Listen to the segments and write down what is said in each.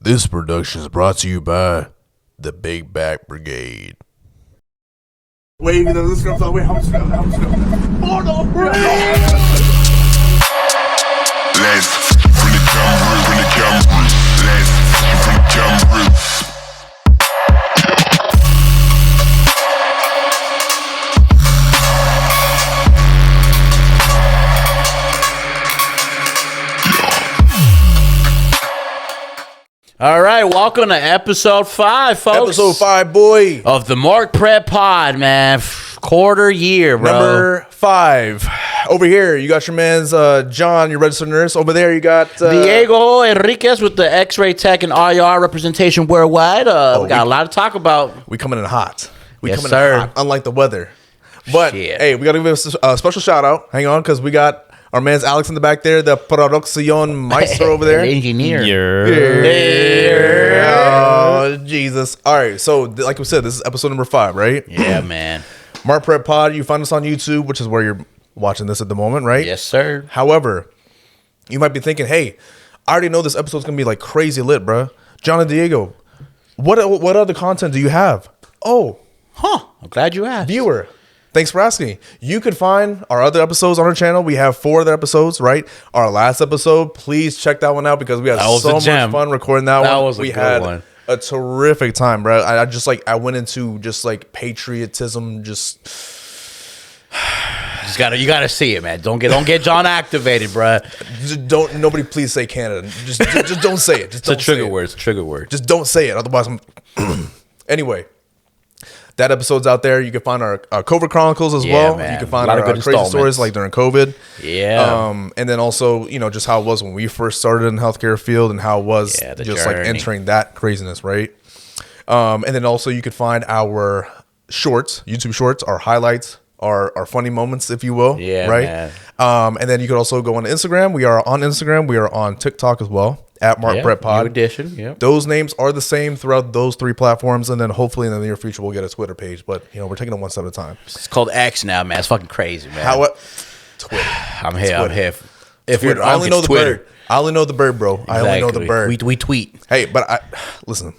This production is brought to you by the Big Back Brigade. Wait, this girl's like, wait, how much go? Oh no, bro! Let's from the camera, Let's from the camera. All right, welcome to episode 5, folks. Episode 5, boy. Of the Mark Prep Pod, man. Quarter year, bro. Number 5. Over here, you got your man's John, your registered nurse. Over there, you got Diego Enriquez with the X-ray tech and IR representation worldwide. We got a lot to talk about. We coming in hot. We Yes, coming sir. in hot, unlike the weather. But, Shit. hey, we got to give a special shout out. Hang on, because we got our man's Alex in the back there, the Producción Maestro over there. The engineer. Oh, Jesus. All right, so like we said, this is episode number 5, right? Yeah, man. Mark Prep Pod, you find us on YouTube, which is where you're watching this at the moment, right? Yes, sir. However, you might be thinking, hey, I already know this episode's going to be like crazy lit, bro. John and Diego, what other content do you have? Oh, I'm glad you asked. viewer, thanks for asking. You could find our other episodes on our channel. We have 4 other episodes, right? Our last episode, please check that one out because we had That was so a much gem. fun recording that one. That was a we good had one. a terrific time, bro. I went into just like patriotism, just You gotta see it, man. Don't get John activated, bro. don't nobody please say Canada. Just don't say it. Just It's a don't say trigger it. word. It's a trigger word. Just don't say it. Otherwise, I'm anyway. That episode's out there. You can find our COVID Chronicles as well. man. You can A find lot our of good crazy installments. stories like during COVID. Yeah. And then also, just how it was when we first started in the healthcare field and how it was the just like journey. entering that craziness, right? And then also you could find our shorts, YouTube shorts, our highlights, our funny moments, if you will. Yeah, right. man. And then you could also go on Instagram. We are on Instagram. We are on TikTok as well at Mark Prep Pod. New edition. Yep. Those names are the same throughout those 3 platforms, and then hopefully in the near future we'll get a Twitter page. But we're taking it one step at a time. It's called X now, man. It's fucking crazy, man. Twitter? I'm here. If Twitter. you're I only know the Twitter. bird. I only know the bird, bro. I only know the bird. We tweet. Hey, but listen.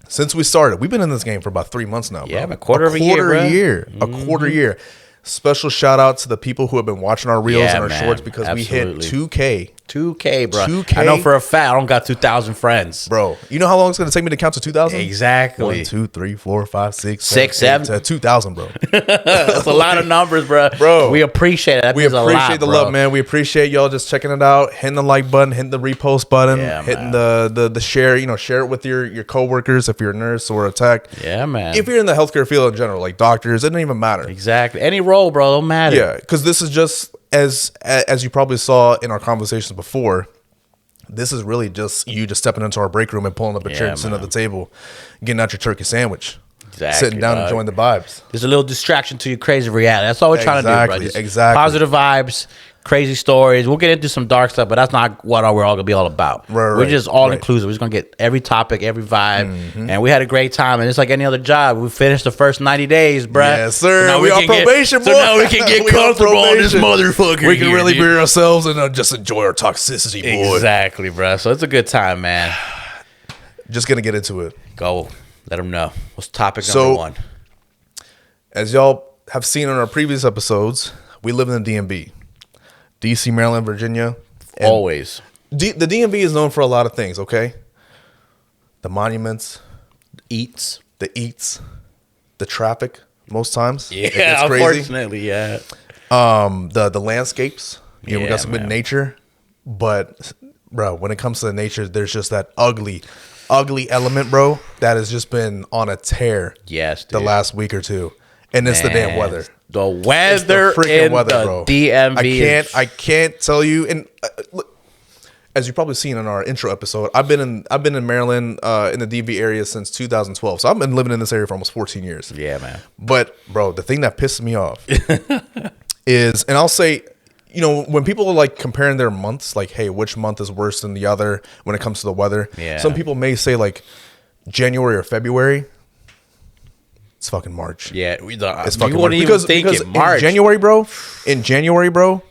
Since we started, we've been in this game for about 3 months now, bro. Yeah, a quarter of a year, bro. A quarter year. Special shout out to the people who have been watching our reels Yeah, and our man. shorts because Absolutely. we hit 2K. 2K, bro. 2K? I know for a fact I don't got 2,000 friends. Bro, you know how long it's going to take me to count to 2,000? Exactly. 1, 2, 3, 4, 5, 6, 6, 7, 7. 2,000, bro. That's a lot of numbers, bro. Bro. We appreciate it. That We means appreciate a lot, the bro. love, man. We appreciate y'all just checking it out, hitting the like button, hitting the repost button, Yeah, hitting man. the share. Share it with your coworkers if you're a nurse or a tech. Yeah, man. If you're in the healthcare field in general, like doctors, it doesn't even matter. Exactly. Any role, bro. Don't matter. Yeah, because this is just as you probably saw in our conversations before. This is really just you just stepping into our break room and pulling up a chair and sitting at the table, getting out your turkey sandwich, Exactly, sitting down and dog. enjoying the vibes. There's a little distraction to your crazy reality. That's all we're trying to do, bro. Just Exactly. Positive vibes, crazy stories. We'll get into some dark stuff, but that's not what we're all gonna be all about. Right, we're just all right. inclusive. We're just gonna get every topic, every vibe, and we had a great time. And it's like any other job. We finished the first 90 days, bro. Yes, sir. So now we on can probation, boy. So now we can get We on comfortable on this probation. motherfucker. We can here, really dude. be ourselves and just enjoy our toxicity, boy. Exactly, bro. So it's a good time, man. Just gonna get into it. Go. Let them know. What's topic So- number 1? As y'all have seen in our previous episodes, we live in the DMV, DC, Maryland, Virginia. And Always. the DMV is known for a lot of things. Okay, the monuments, Eats. the eats, the traffic. Most times, Yeah, it's crazy. unfortunately, yeah. The landscapes. We Yeah, got some good man. nature, but bro, when it comes to the nature, there's just that ugly element, bro. That has just been on a tear. Yes, the dude. last week or two, and it's the damn Man, weather. The It's the weather freaking in weather, the bro. DMV. I can't tell you. And look, as you've probably seen in our intro episode, I've been in Maryland in the DMV area since 2012. So I've been living in this area for almost 14 years. Yeah, man. But bro, the thing that pisses me off is, and I'll say, when people are like comparing their months, like, hey, which month is worse than the other when it comes to the weather? Yeah. Some people may say like January or February. It's fucking March. Yeah, It's you fucking wouldn't March. even think because it. March. In January, bro,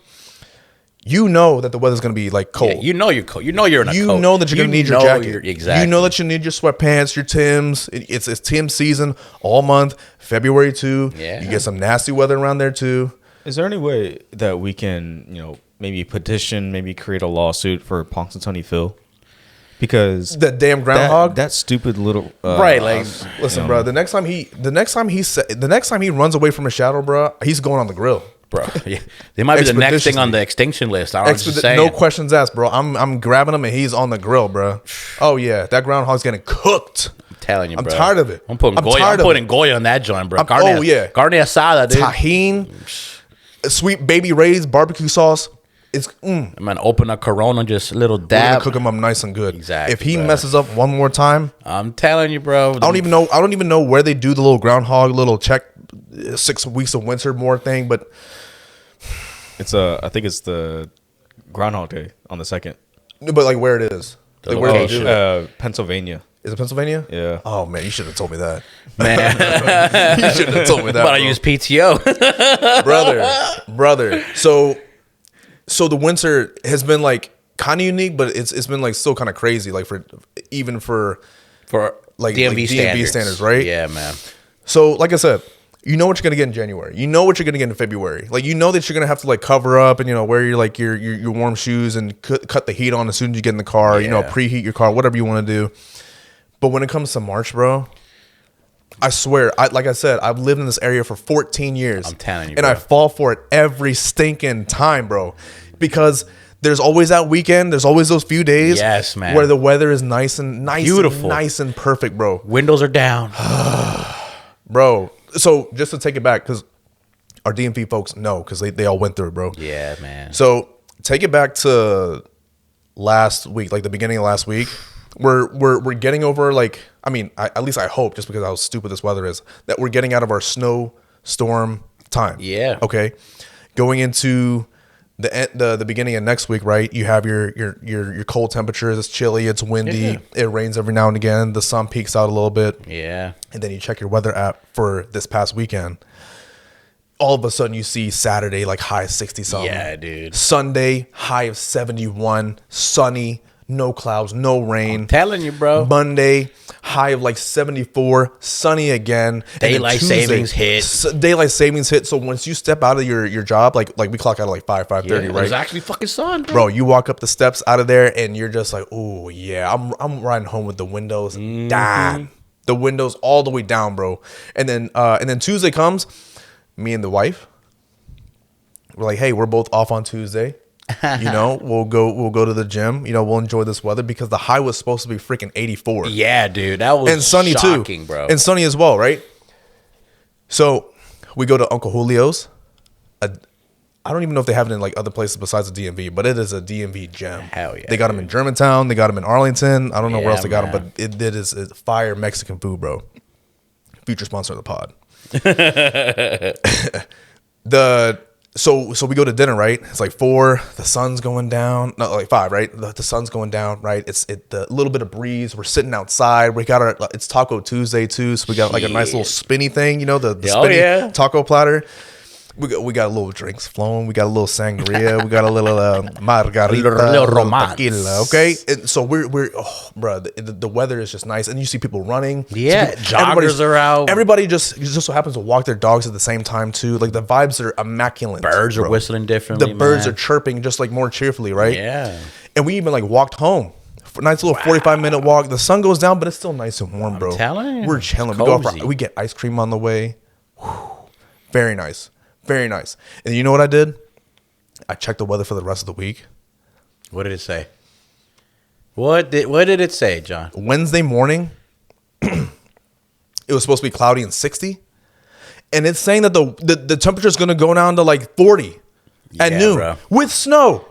you know that the weather's gonna be like cold. Yeah, you know you're cold. You know you're in a coat. You know that you're gonna need your jacket. Exactly. You know that you need your sweatpants, your Timbs. It's Tim season all month. February too. Yeah. You get some nasty weather around there too. Is there any way that we can, maybe petition, maybe create a lawsuit for Punxsutawney Phil? Because That damn groundhog. that stupid little Right, like Listen, bro. The next time he runs away from a shadow, bro, he's going on the grill. bro. Yeah. They might be the next thing on the extinction list. I was just saying. No questions asked, bro. I'm grabbing him and he's on the grill, bro. Oh yeah, that groundhog's getting cooked. I'm telling you, I'm bro. tired of it. I'm putting Goya on that joint, bro. Oh yeah, carne asada, dude. Tahine, sweet baby Ray's barbecue sauce. It's Man, open a Corona, just a little We're gonna dab. cook him up nice and good. Exactly, If he bro. messes up one more time, I'm telling you, bro. I don't even know where they do the little groundhog little check 6 weeks of winter more thing, but I think it's the Groundhog Day on the 2nd. like where it is. The Like, where they location. do it. Pennsylvania. Is it Pennsylvania? Yeah. Oh man, you should have told me that. Man, You should have told me that. but I bro. use PTO. brother. So the winter has been like kind of unique, but it's been like still kind of crazy. Like for like DMV standards, right? Yeah, man. So like I said, you know what you're gonna get in January. You know what you're gonna get in February. Like you know that you're gonna have to like cover up and wear your warm shoes and cut the heat on as soon as you get in the car. Yeah. Preheat your car, whatever you want to do. But when it comes to March, bro, I swear, like I said, I've lived in this area for 14 years. I'm telling you, and bro. I fall for it every stinking time, bro, because there's always that weekend. There's always those few days, Yes, man. where the weather is nice, Beautiful. nice and perfect, bro. Windows are down. Bro, so just to take it back, because our DMV folks know, because they all went through it, bro. Yeah, man. So take it back to last week, like the beginning of last week. We're getting over at least I hope, just because of how stupid this weather is, that we're getting out of our snow storm time. Yeah. Okay. Going into the beginning of next week, right? You have your cold temperatures. It's chilly. It's windy. Yeah. It rains every now and again. The sun peaks out a little bit. Yeah. And then you check your weather app for this past weekend. All of a sudden you see Saturday like high of 60 something. Yeah, dude. Sunday high of 71, sunny, no clouds, no rain. I'm telling you, bro. Monday high of like 74, sunny again. And then Daylight Tuesday, savings hit. Daylight savings hit. So once you step out of your job, like we clock out at like 5:30, Yeah, right? it was actually fucking sun, bro. Bro, you walk up the steps out of there and you're just like, oh yeah, I'm riding home with the windows down, the windows all the way down, bro. And then Tuesday comes, me and the wife, we're like, hey, we're both off on Tuesday. We'll go to the gym. We'll enjoy this weather because the high was supposed to be freaking 84. Yeah, dude. That was And sunny shocking, too, bro. and sunny as well, right? So we go to Uncle Julio's. I don't even know if they have it in like other places besides the DMV, but it is a DMV gem. Hell yeah, They got them in Germantown. They got them in Arlington. I don't know where Yeah, else they got them, man. but it is fire Mexican food, bro. Future sponsor of the pod. So we go to dinner, right? It's like 4. The sun's going down. No, like 5, right? The sun's going down, right? It's the little bit of breeze. We're sitting outside. We got it's Taco Tuesday too, so we got like a nice little spinny thing, the spinny taco platter. We got a little drinks flowing. We got a little sangria. We got a little margarita, little romance. tequila. Okay, and so we're bro, the weather is just nice, and you see people running. Yeah, Everybody's- joggers are out. Everybody just so happens to walk their dogs at the same time too. Like the vibes are immaculate. Birds are bro. whistling differently. The birds man. are chirping just like more cheerfully, right? Yeah. And we even like walked home. For a nice little 45-minute walk. The sun goes down, but it's still nice and warm, bro. telling you. We're chilling. We go Cozy. we get ice cream on the way. Whew. Very nice. Very nice. And you know what I did? I checked the weather for the rest of the week. What did it say? What did it say, John? Wednesday morning, it was supposed to be cloudy and 60. And it's saying that the temperature is going to go down to like 40 at Yeah, noon bro. with snow.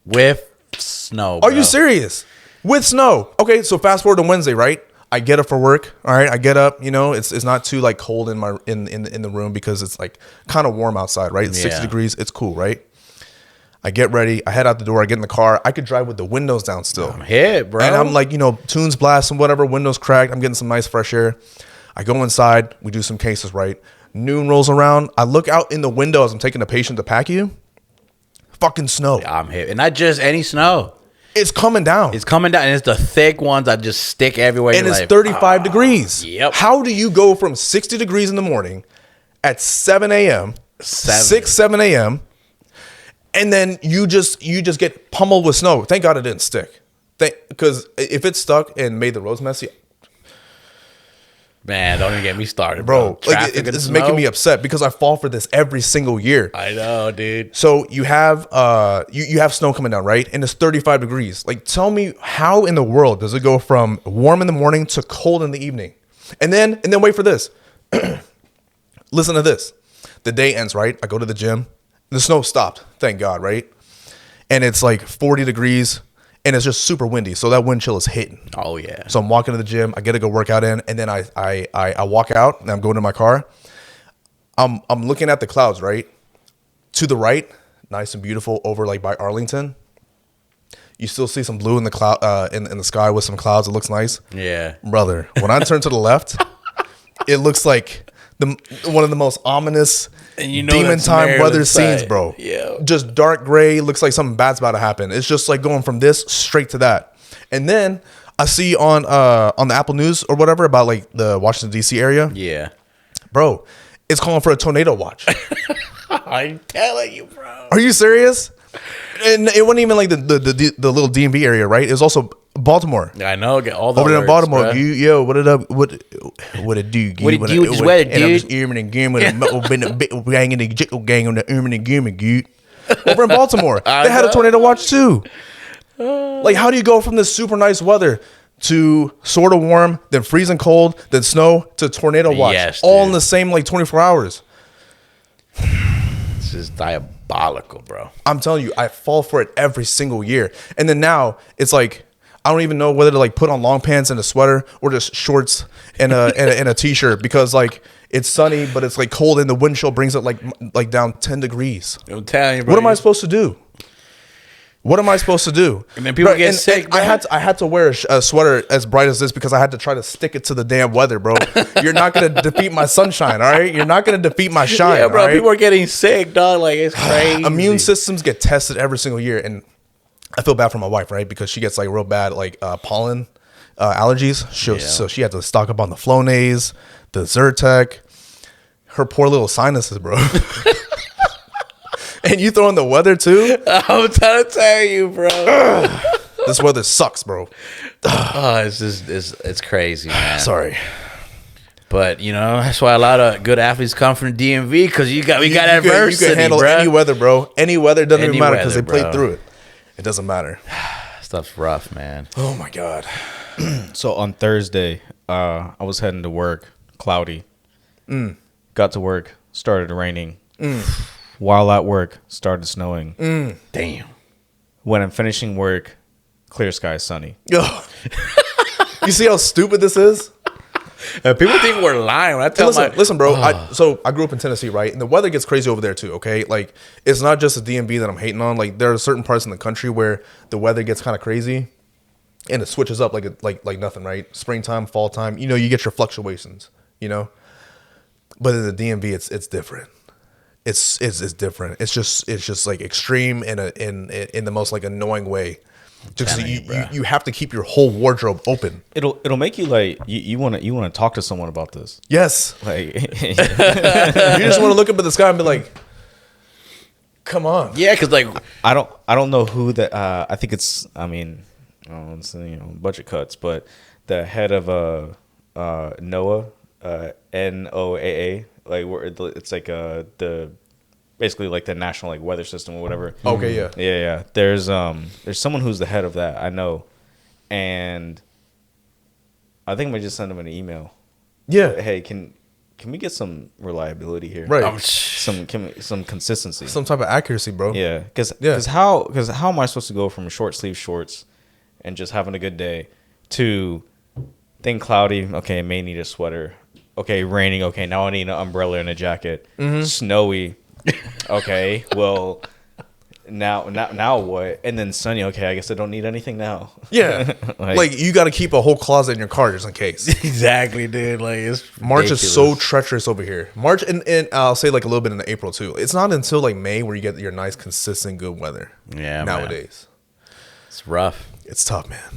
With snow. Are bro. you serious? With snow. Okay, so fast forward to Wednesday, right? I get up for work. All right, I get up. It's not too like cold in my in the room because it's like kind of warm outside, right? It's 60 Yeah. degrees. It's cool, right? I get ready. I head out the door. I get in the car. I could drive with the windows down still. I'm hit, bro. And I'm like, tunes blasting, whatever, windows cracked. I'm getting some nice fresh air. I go inside. We do some cases, right? Noon rolls around. I look out in the window as I'm taking the patient to PACU. fucking snow. I'm hip. And not just any snow. It's coming down. It's coming down, and it's the thick ones that just stick everywhere. And You're it's like, 35 degrees. Yep. How do you go from 60 degrees in the morning at 7 a.m., 7 a.m., and then you just get pummeled with snow? Thank God it didn't stick. Because if it stuck and made the roads messy, man, don't even get me started, bro. Like Traffic it's making me upset because I fall for this every single year. I know, dude. So you have you have snow coming down, right? And it's 35 degrees. Like, tell me, how in the world does it go from warm in the morning to cold in the evening? And then wait for this. Listen to this. The day ends, right? I go to the gym. The snow stopped, thank God, right? And it's like 40 degrees, and it's just super windy. So that wind chill is hitting. Oh yeah. So I'm walking to the gym. I get to go work out in, and then I walk out, and I'm going to my car. I'm looking at the clouds, right? To the right, nice and beautiful, over like by Arlington. You still see some blue in the cloud in the sky with some clouds. It looks nice. Yeah. Brother, when I turn to the left, it looks like one of the most ominous demon time weather scenes, bro. Yeah. Just dark gray. Looks like something bad's about to happen. It's just like going from this straight to that. And then I see on the Apple News or whatever about like the Washington D.C. area. Yeah. Bro, it's calling for a tornado watch. I'm telling you, bro. Are you serious? And it wasn't even like the little DMV area, right? It was also Baltimore. I know. Get all the Over there in alerts, Baltimore, bruh. yo, what it up? What it do? What it do with this weather, And I'm just dude? earming again with a metal gang in the jickle gang on the earming again, dude. Over in Baltimore, they had a tornado watch too. Like, how do you go from this super nice weather to sort of warm, then freezing cold, then snow to tornado watch, Yes, all dude. in the same like 24 hours? This is diabolical, bro. I'm telling you, I fall for it every single year. And then now it's like, I don't even know whether to like put on long pants and a sweater or just shorts and a t-shirt, because like it's sunny, but it's like cold, and the wind chill brings it like down 10 degrees. I'm telling you, bro. What am I supposed to do? What am I supposed to do? And then people get and sick, bro. I had to wear a sweater as bright as this because I had to try to stick it to the damn weather, bro. You're not gonna defeat my sunshine, all right? You're not gonna defeat my shine, Yeah, bro. all right? People are getting sick, dog. Like, it's crazy. Immune systems get tested every single year, and I feel bad for my wife, right? Because she gets like real bad like pollen allergies. So she had to stock up on the Flonase, the Zyrtec, her poor little sinuses, bro. And you throw in the weather too. I'm trying to tell you, bro. This weather sucks, bro. Oh, it's crazy, man. Sorry. But you know, that's why a lot of good athletes come from the DMV, because we got adversity, you can handle bro. any weather, bro. Any weather doesn't Any even matter because they weather, played bro. through it. It doesn't matter. Stuff's rough, man. Oh my god. So on Thursday, I was heading to work, cloudy. Got to work, started raining. While at work, started snowing. Damn. When I'm finishing work, clear sky, sunny. Ugh. You see how stupid this is? People think we're lying when I tell Listen, bro. I grew up in Tennessee, right? And the weather gets crazy over there too. Okay, like it's not just the DMV that I'm hating on. Like there are certain parts in the country where the weather gets kind of crazy, and it switches up like nothing, right? Springtime, fall time. You know, you get your fluctuations. You know, but in the DMV, it's different. It's different. It's just like extreme in the most like annoying way. Just you have to keep your whole wardrobe open. It'll make you like you want to talk to someone about this. Yes. Like You just want to look up at the sky and be like, come on. Yeah, because like I don't know who that. I think it's. I mean, it's, budget cuts, but the head of NOAA, NOAA, like it's like the basically like the national like weather system or whatever. Okay, yeah. Yeah. There's someone who's the head of that, I know, and I think I might just send him an email. Yeah. Hey, can we get some reliability here? Right. Some consistency. Some type of accuracy, bro. Yeah, because how am I supposed to go from short sleeve shorts and just having a good day to thing cloudy? Okay, I may need a sweater. Okay, raining. Okay, now I need an umbrella and a jacket. Snowy. Okay, well, now what? And then sunny. Okay, I guess I don't need anything now. Yeah, like you got to keep a whole closet in your car just in case. Exactly, dude. Like it's March ridiculous. is so treacherous over here. March and I'll say like a little bit in April too. It's not until like May where you get your nice, consistent, good weather. Yeah, nowadays it's rough. It's tough, man.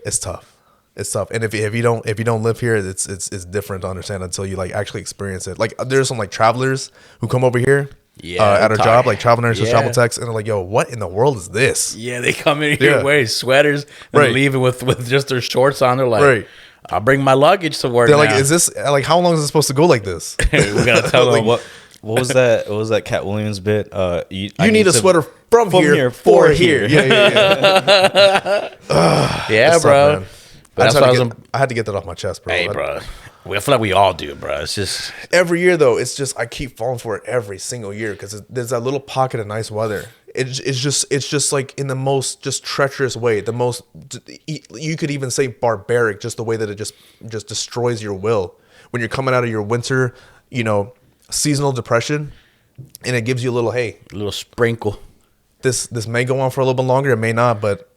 It's tough. It's tough. And if you don't live here, it's different to understand until you like actually experience it. Like there's some like travelers who come over here. At our job, like travel nurses, travel techs, and they're like, "Yo, what in the world is this?" Yeah, they come in here wearing sweaters and leaving with just their shorts on. They're like, "I'll bring my luggage to work." They're now. like, "Is this like how long is it supposed to go like this?" We gotta tell them What was that? What was that Cat Williams bit? You need a sweater from here for here. Yeah. Yeah, bro. But I had to get that off my chest, bro. Hey, bro. I feel like we all do, bro. It's just every year though. It's just I keep falling for it every single year because there's that little pocket of nice weather. It's just like in the most just treacherous way. The most you could even say barbaric, just the way that it just destroys your will when you're coming out of your winter, seasonal depression, and it gives you a little sprinkle. This may go on for a little bit longer. It may not, but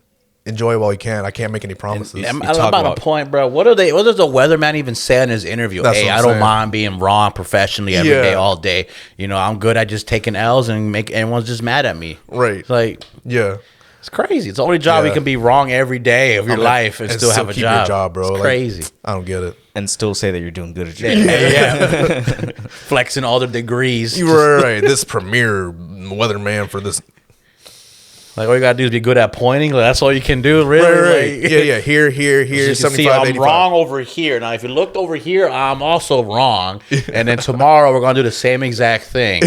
enjoy it while you can. I can't make any promises. I'm about a point, bro. What does the weatherman even say in his interview? That's Hey, I don't mind being wrong professionally every day, all day. I'm good at just taking L's and make everyone's just mad at me. Right. It's like, yeah. It's crazy. It's the only job you can be wrong every day of your life and still have a keep job. Your job, bro. It's crazy. I don't get it. And still say that you're doing good at your job. Yeah. Flexing all the degrees. You're right. This premier weatherman for this. Like, all you gotta do is be good at pointing. Like, that's all you can do, really. Right. Yeah. Here. So 75, I'm 85. wrong over here. Now, if you looked over here, I'm also wrong. And then tomorrow we're gonna do the same exact thing.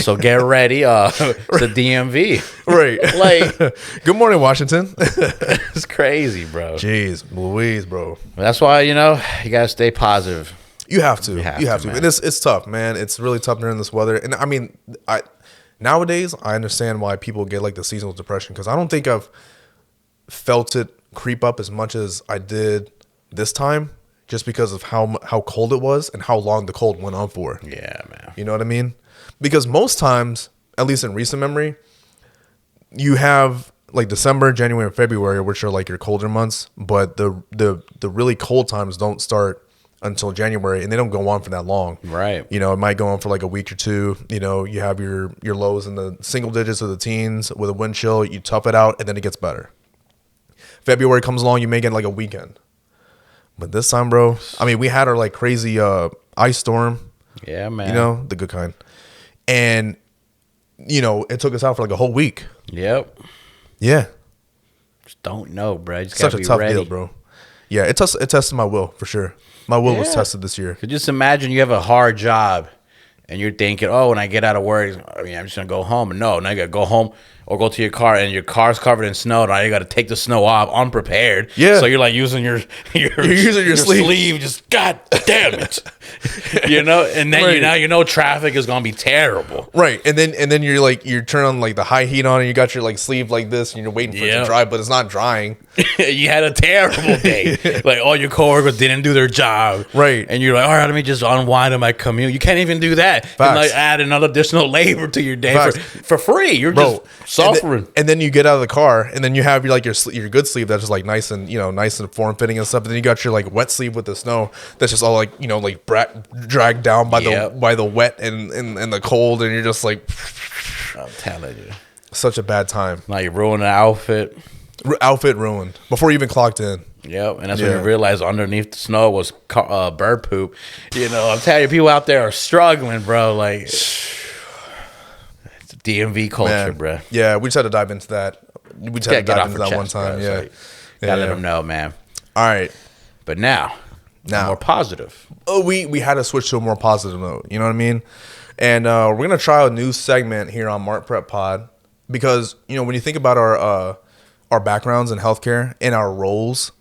So get ready. It's the DMV. Right. Like, good morning, Washington. It's crazy, bro. Jeez, Louise, bro. That's why you gotta stay positive. You have to. You have to. Man. And it's tough, man. It's really tough during this weather. And I mean, nowadays, I understand why people get like the seasonal depression because I don't think I've felt it creep up as much as I did this time just because of how cold it was and how long the cold went on for. Yeah, man. You know what I mean? Because most times, at least in recent memory, you have like December, January, and February, which are like your colder months, but the really cold times don't start until January, and they don't go on for that long. Right. It might go on for like a week or two. You have your lows in the single digits or the teens with a wind chill. You tough it out, and then it gets better. February comes along, you may get like a weekend. But this time, bro, I mean, we had our like crazy ice storm. Yeah, man. The good kind. And, it took us out for like a whole week. Yep. Yeah. Just don't know, bro. Just Such gotta a be tough ready. deal, bro. Yeah, it tested my will for sure. My will was tested this year. Could just imagine you have a hard job and you're thinking, oh, when I get out of work, I'm just going to go home. No, now you got to go home or go to your car and your car's covered in snow. Now you got to take the snow off unprepared. Yeah. So you're like using your sleeve. Just, God damn it. And then traffic is going to be terrible. Right. And then you're turning on like the high heat on and you got your like sleeve like this and you're waiting for it to dry, but it's not drying. You had a terrible day. Like all your coworkers didn't do their job. Right. And you're like, all right, let me just unwind on my commute. You can't even do that. Facts. And like add another additional labor to your day for free. You're just suffering. And then you get out of the car and then you have your good sleeve that's just like nice and form fitting and stuff. And then you got your like wet sleeve with the snow that's just all like dragged down by the wet and the cold, and you're just like, I'm telling you, such a bad time. Now you ruin the outfit. Outfit ruined before you even clocked in. Yep, and that's when you realize underneath the snow was bird poop. I'm telling you, people out there are struggling, bro. Like, it's DMV culture, Man. bro. Yeah, we just had to dive into that. We just had to dive into that one time. Bro. Yeah. Gotta let them know, man. All right. But now more positive. Oh, we had to switch to a more positive note. You know what I mean? And we're gonna try a new segment here on Mart Prep Pod because when you think about our backgrounds in healthcare and our roles,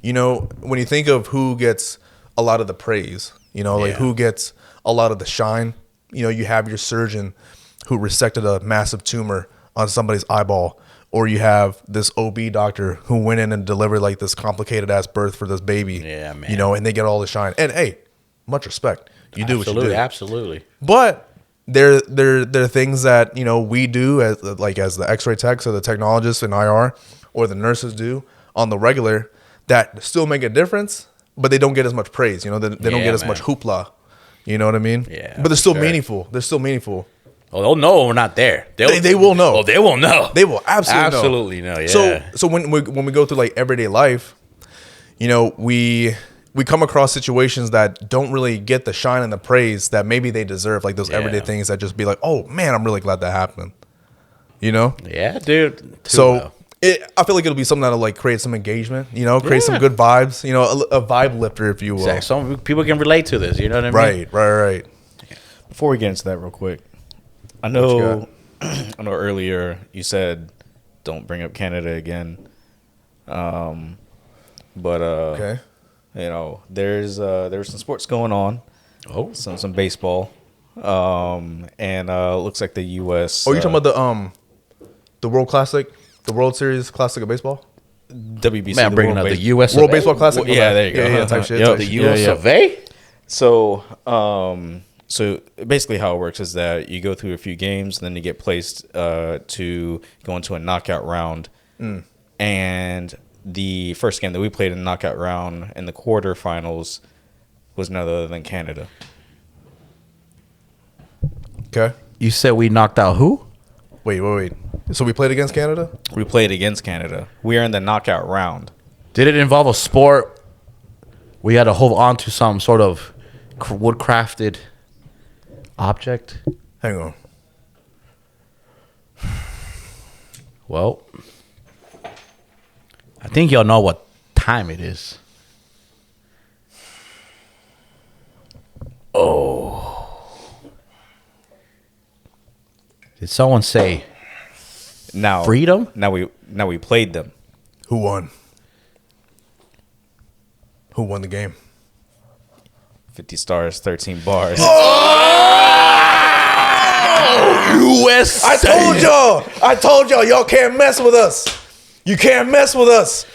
when you think of who gets a lot of the praise, like who gets a lot of the shine, you have your surgeon who resected a massive tumor on somebody's eyeball, or you have this OB doctor who went in and delivered like this complicated ass birth for this baby. Yeah, man. And they get all the shine. And hey, much respect. You do what you do. Absolutely. But they're things that, you know, we do as the X-ray techs or the technologists in IR or the nurses do on the regular that still make a difference, but they don't get as much praise. You know, they don't get as much hoopla. You know what I mean? Yeah, but they're still meaningful. They're still meaningful. Oh, they'll know we're not there. They will know. Oh, they will know. They will absolutely know. Yeah. So when we go through like everyday life, you know, we come across situations that don't really get the shine and the praise that maybe they deserve, like those everyday things that just be like, oh man, I'm really glad that happened. You know? Yeah, dude. So I feel like it'll be something that'll like create some engagement, you know, create some good vibes, you know, a vibe lifter, if you will. Exactly. Some people can relate to this. You know what I mean? Right. Before we get into that real quick, I know earlier you said don't bring up Canada again. But okay. You know, there's some sports going on. Oh, some baseball. And looks like the US Oh, you talking about the World Classic, the World Series Classic of baseball? WBC. man, bringing up the US World Baseball Classic? Yeah, there you go. Yeah, type shit. Yep. Type The shit. US of A. So basically how it works is that you go through a few games, and then you get placed to go into a knockout round. And the first game that we played in the knockout round in the quarterfinals was none other than Canada. Okay. You said we knocked out who? Wait. So we played against Canada? We played against Canada. We are in the knockout round. Did it involve a sport? We had to hold on to some sort of wood-crafted object. Hang on. Well, I think y'all know what time it is. Oh. Did someone say Now freedom? Now we played them. Who won? Who won the game? 50 stars, 13 bars. U.S. I told y'all, y'all can't mess with us. You can't mess with us.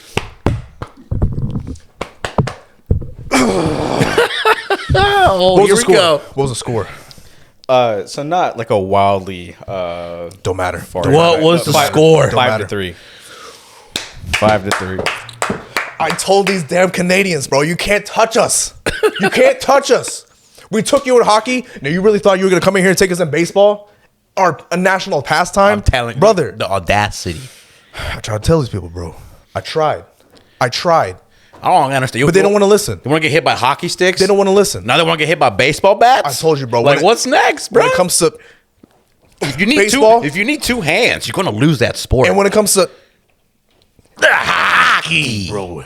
Oh, What was here the we score? go. What was the score? So not like a wildly Don't matter. What was the score? Don't matter. 5-3. 5-3. I told these damn Canadians, bro, you can't touch us. You can't touch us. We took you in hockey. Now you really thought you were gonna come in here and take us in baseball? A national pastime? I'm telling you, brother. the audacity. I tried to tell these people, bro. I tried. I don't understand. But they don't want to listen. They want to get hit by hockey sticks. They don't want to listen. Now they want to get hit by baseball bats. I told you, bro. Like, what's next, bro? When it comes to if you need baseball, if you need two hands, you're gonna lose that sport. and when it comes to hockey, bro,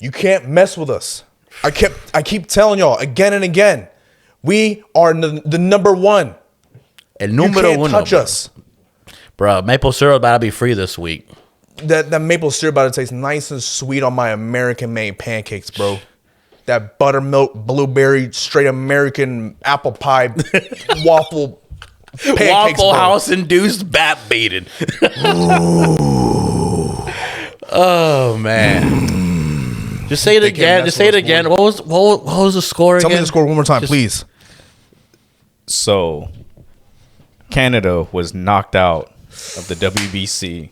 you can't mess with us. I keep telling y'all again and again, we are the number one. El You número can't uno, touch us. bro. Maple syrup about to be free this week. That maple syrup about to taste nice and sweet on my American-made pancakes, bro. That buttermilk, blueberry, straight American apple pie, waffle pancakes, Waffle bro. House induced bat beating. Oh man. Just say it again. mess Just say it with us, again. boy. What was the score Tell again? me the score one more time, Just- please. So Canada was knocked out of the WBC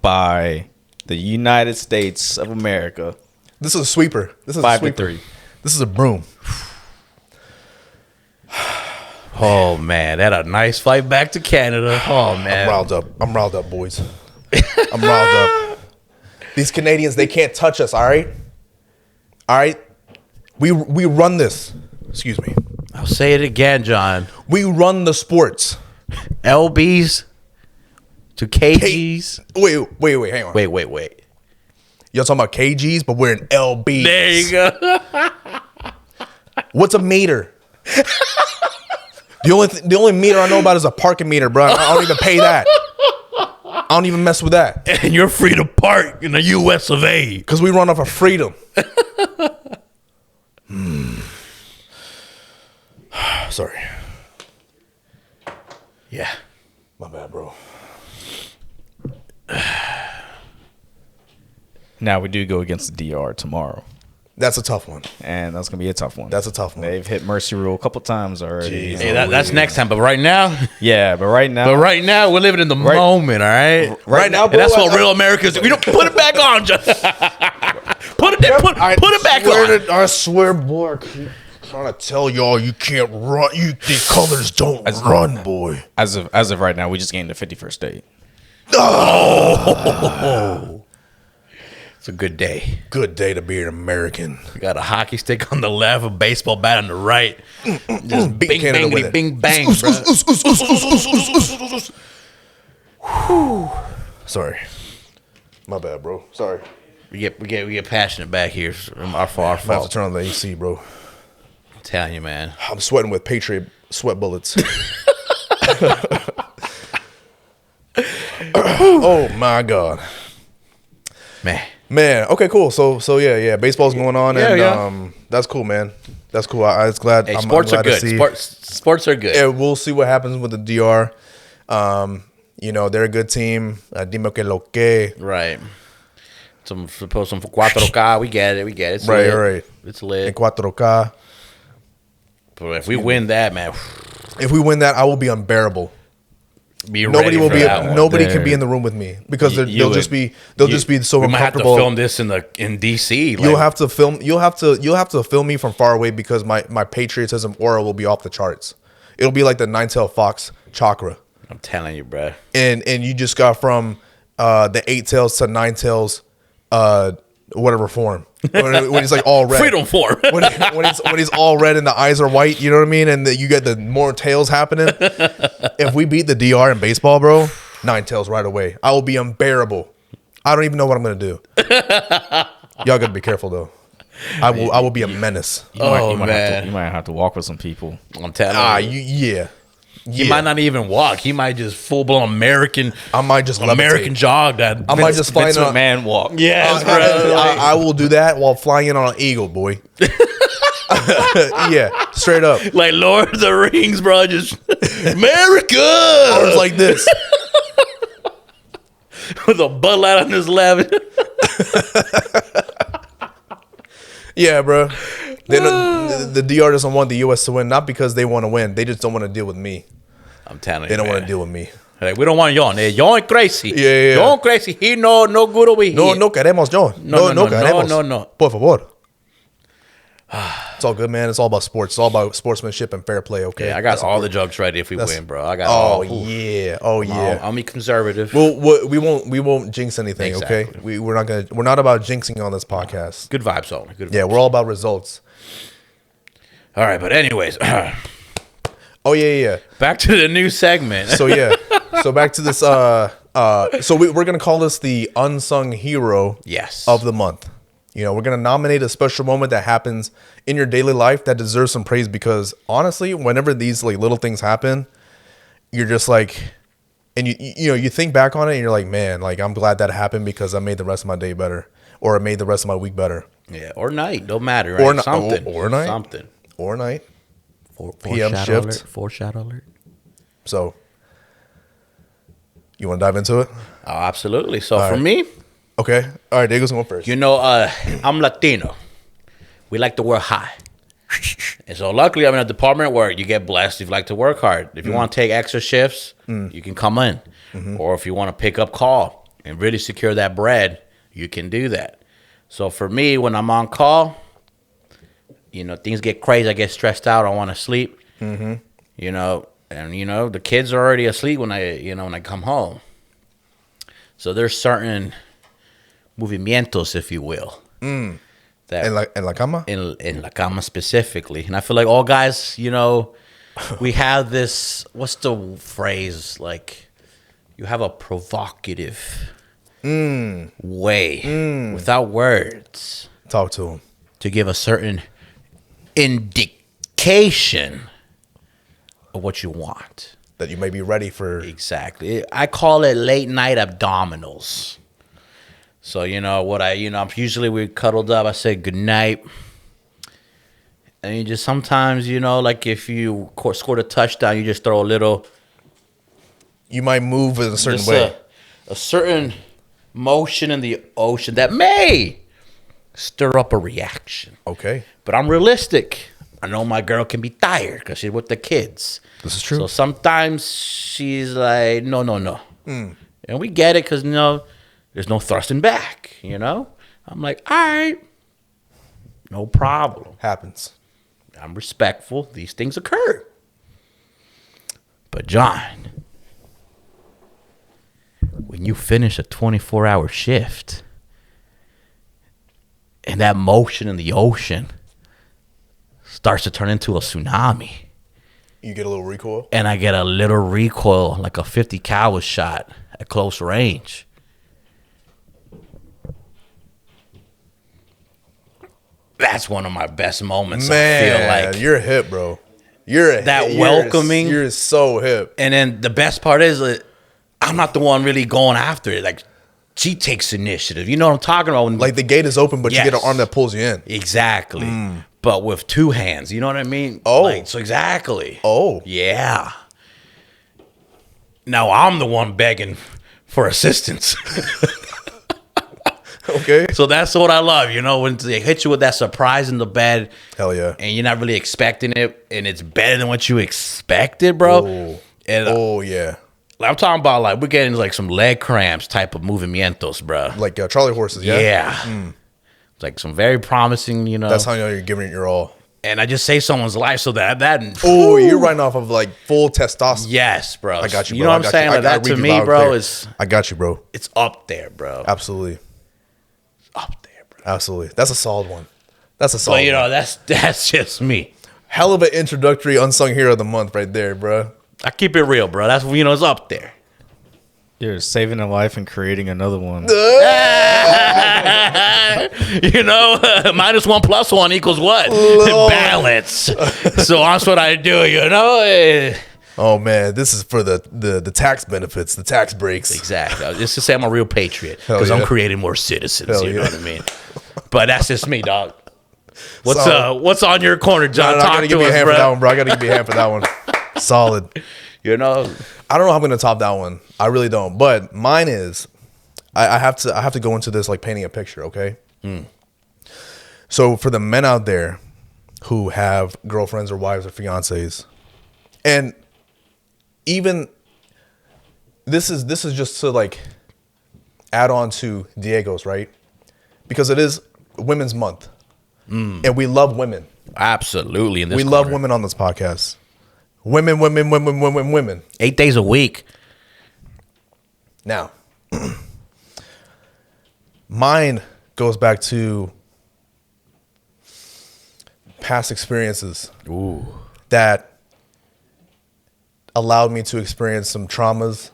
by the United States of America. This is a sweeper. This is 5-3. This is a broom. Oh man, that a nice flight back to Canada. Oh man. I'm riled up, boys. I'm riled up. These Canadians, they can't touch us, all right? All right? We run this. Excuse me. I'll say it again, John. We run the sports. LBs to KGs. Wait, hang on. Wait. Y'all talking about KGs, but we're in LBs. There you go. What's a meter? The only meter I know about is a parking meter, bro. I don't even pay that. I don't even mess with that. And you're free to park in the US of A. Because we run off of freedom. Sorry. Yeah. My bad, bro. Now we do go against the DR tomorrow. That's a tough one. And that's gonna be a tough one. That's a tough one. They've hit mercy rule a couple times already. Jeez. Hey, that's next time. But right now, Yeah, but right now, we're living in the moment. All right. right now, And that's bro, what real Americans do. We don't put it back on. Just put it there. Put it back on. I swear, boy. I keep trying to tell y'all you can't run. The colors don't run, boy. as of right now, we just gained the 51st state. It's a good day. Good day to be an American. We got a hockey stick on the left, a baseball bat on the right. Just Beat bing, Canada with bang, it. bing, bang, bro. Sorry, my bad, bro. Sorry. We get passionate back here. Our I have to fault. turn on the AC, bro. I'm telling you, man. I'm sweating with Patriot sweat bullets. Oh my god, man. Okay, cool. So yeah. Baseball's going on, Yeah, and yeah. that's cool, man. That's cool. I was glad. Hey, I'm sports glad are to good. see- Sports are good. Yeah, we'll see what happens with the DR. They're a good team. Dime que lo que. Right. Some 4K. We get it. It's Right, lit. right. It's En lit. 4K. But if we win that, man, If we win that, I will be unbearable. be Nobody ready will for be. that one. Nobody can be in the room with me because they'll just be so we might have to uncomfortable. film this in DC. You'll have to film. You'll have to film me from far away because my patriotism aura will be off the charts. It'll be like the nine-tailed fox chakra, I'm telling you, bro. and you just got from the eight tails to nine tails, whatever form. When he's like all red, Freedom form. when he's all red and the eyes are white, you know what I mean, and you get the more tails happening. If we beat the DR in baseball, bro, nine tails right away. I will be unbearable. I don't even know what I'm gonna do. Y'all gotta be careful though. I will be a menace. You might have man. to, you might have to walk with some people. I'm telling you. Yeah. He might not even walk. He might just full blown American. I might just American levitate. jog that. I might just fly Vince in on. McMahon walk. Yes, bro. I will do that while flying in on an eagle, boy. Yeah, straight up. Like Lord of the Rings, bro. Just America Arms like this. with a Bud Light on his lap. Yeah, bro. The DR doesn't want the U.S. to win, not because they want to win. They just don't want to deal with me. I'm telling you, They don't want to man. deal with me. Like, we don't want Yon. Hey, Yon crazy. Yeah. Yon crazy. He no good over here. No queremos, yo. No, queremos. no. Por favor. It's all good, man. It's all about sports. It's all about sportsmanship and fair play, okay? Yeah, I got That's all the important. jokes ready if we win, bro. I got Oh, all. yeah. Oh, yeah. I'll be conservative. We won't jinx anything, okay? Exactly. We're not about jinxing on this podcast. Good vibes only. Good vibes. Yeah, we're all about results. All right, but anyways, Oh yeah. back to the new segment. So yeah. So back to this. So we're gonna call this the unsung hero. Yes. Of the month. You know, we're gonna nominate a special moment that happens in your daily life that deserves some praise because honestly, whenever these like little things happen, you're just like, and you think back on it and you're like, man, like I'm glad that happened because I made the rest of my day better or it made the rest of my week better. Yeah, or night, don't matter. Right? Or something, or night. something. Or night. PM shift. alert. Foreshadow alert. So you want to dive into it? Oh, absolutely. So for right. me, Okay. All right, Diego's going first. you know, I'm Latino. We like to work high. And so luckily I'm in a department where you get blessed if you like to work hard. If you want to take extra shifts, you can come in. Or if you want to pick up call and really secure that bread, you can do that. So for me, when I'm on call, you know, things get crazy. I get stressed out. I want to sleep. You know, and you know, the kids are already asleep when I come home. So there's certain movimientos, if you will, that En la cama? in la cama specifically. And I feel like all guys, you know, we have this, what's the phrase? Like, you have a provocative way without words Talk to him. to give a certain indication of what you want. That you may be ready for. Exactly. I call it late night abdominals. So, you know, usually we're cuddled up. I say good night. And you just sometimes, you know, like if you scored a touchdown, you just throw a little. You might move in a certain Just way. a certain motion in the ocean that may stir up a reaction. Okay. But I'm realistic. I know my girl can be tired because she's with the kids. This is true. So sometimes she's like, no. And we get it because, there's no thrusting back, I'm like, all right, no problem. Happens. I'm respectful. These things occur. But John, when you finish a 24-hour shift and that motion in the ocean starts to turn into a tsunami, You get a little recoil. and I get a little recoil like a 50 cal shot at close range. That's one of my best moments. Man, I feel like you're hip, bro. You're That you're- welcoming- You're so hip. And then the best part is that I'm not the one really going after it. Like, she takes initiative. You know what I'm talking about? When, Like the gate is open, but you get an Yes. arm that pulls you in. exactly. But with two hands. You know what I mean? Oh. Like, so exactly. Oh. Yeah. Now I'm the one begging for assistance. Okay. So that's what I love. When they hit you with that surprise in the bed. Hell yeah. And you're not really expecting it. And it's better than what you expected, bro. Oh. And Oh yeah. I'm talking about like we're getting like some leg cramps type of movimientos, bro. Like Charlie horses. Yeah. Yeah. Like some very promising, That's how you know you're giving it your all. and I just saved someone's life so that Oh, you're riding off of like full testosterone. yes, bro. I got you, bro. You know I what I'm got saying? you. Like I that read to you me, loud and bro, clear. is I got you, bro. it's up there, bro. Absolutely. Up there, bro. Absolutely. That's a solid one. That's a solid But one. that's just me. Hell of an introductory unsung hero of the month right there, bro. I keep it real, bro. That's it's up there. You're saving a life and creating another one. Minus 1 plus 1 equals what? Balance. So that's what I do, Oh man, this is for the tax benefits, the tax breaks. Exactly. It's to say I'm a real patriot Hell because I'm yeah. creating more citizens. Hell You know yeah. what I mean? But that's just me, dog. What's Solid. What's on your corner, John? I gotta Talk give to me a us, hand for that bro. one, bro. I gotta give you a hand for that one. Solid. You know, I don't know how I'm gonna top that one. I really don't. But mine is, I have to go into this like painting a picture. Okay. So for the men out there who have girlfriends or wives or fiancés, and even this is just to like add on to Diego's, right? Because it is Women's Month, and we love women. absolutely. In this, We love women on this podcast. Women. 8 days a week. Now, mine goes back to past experiences that allowed me to experience some traumas,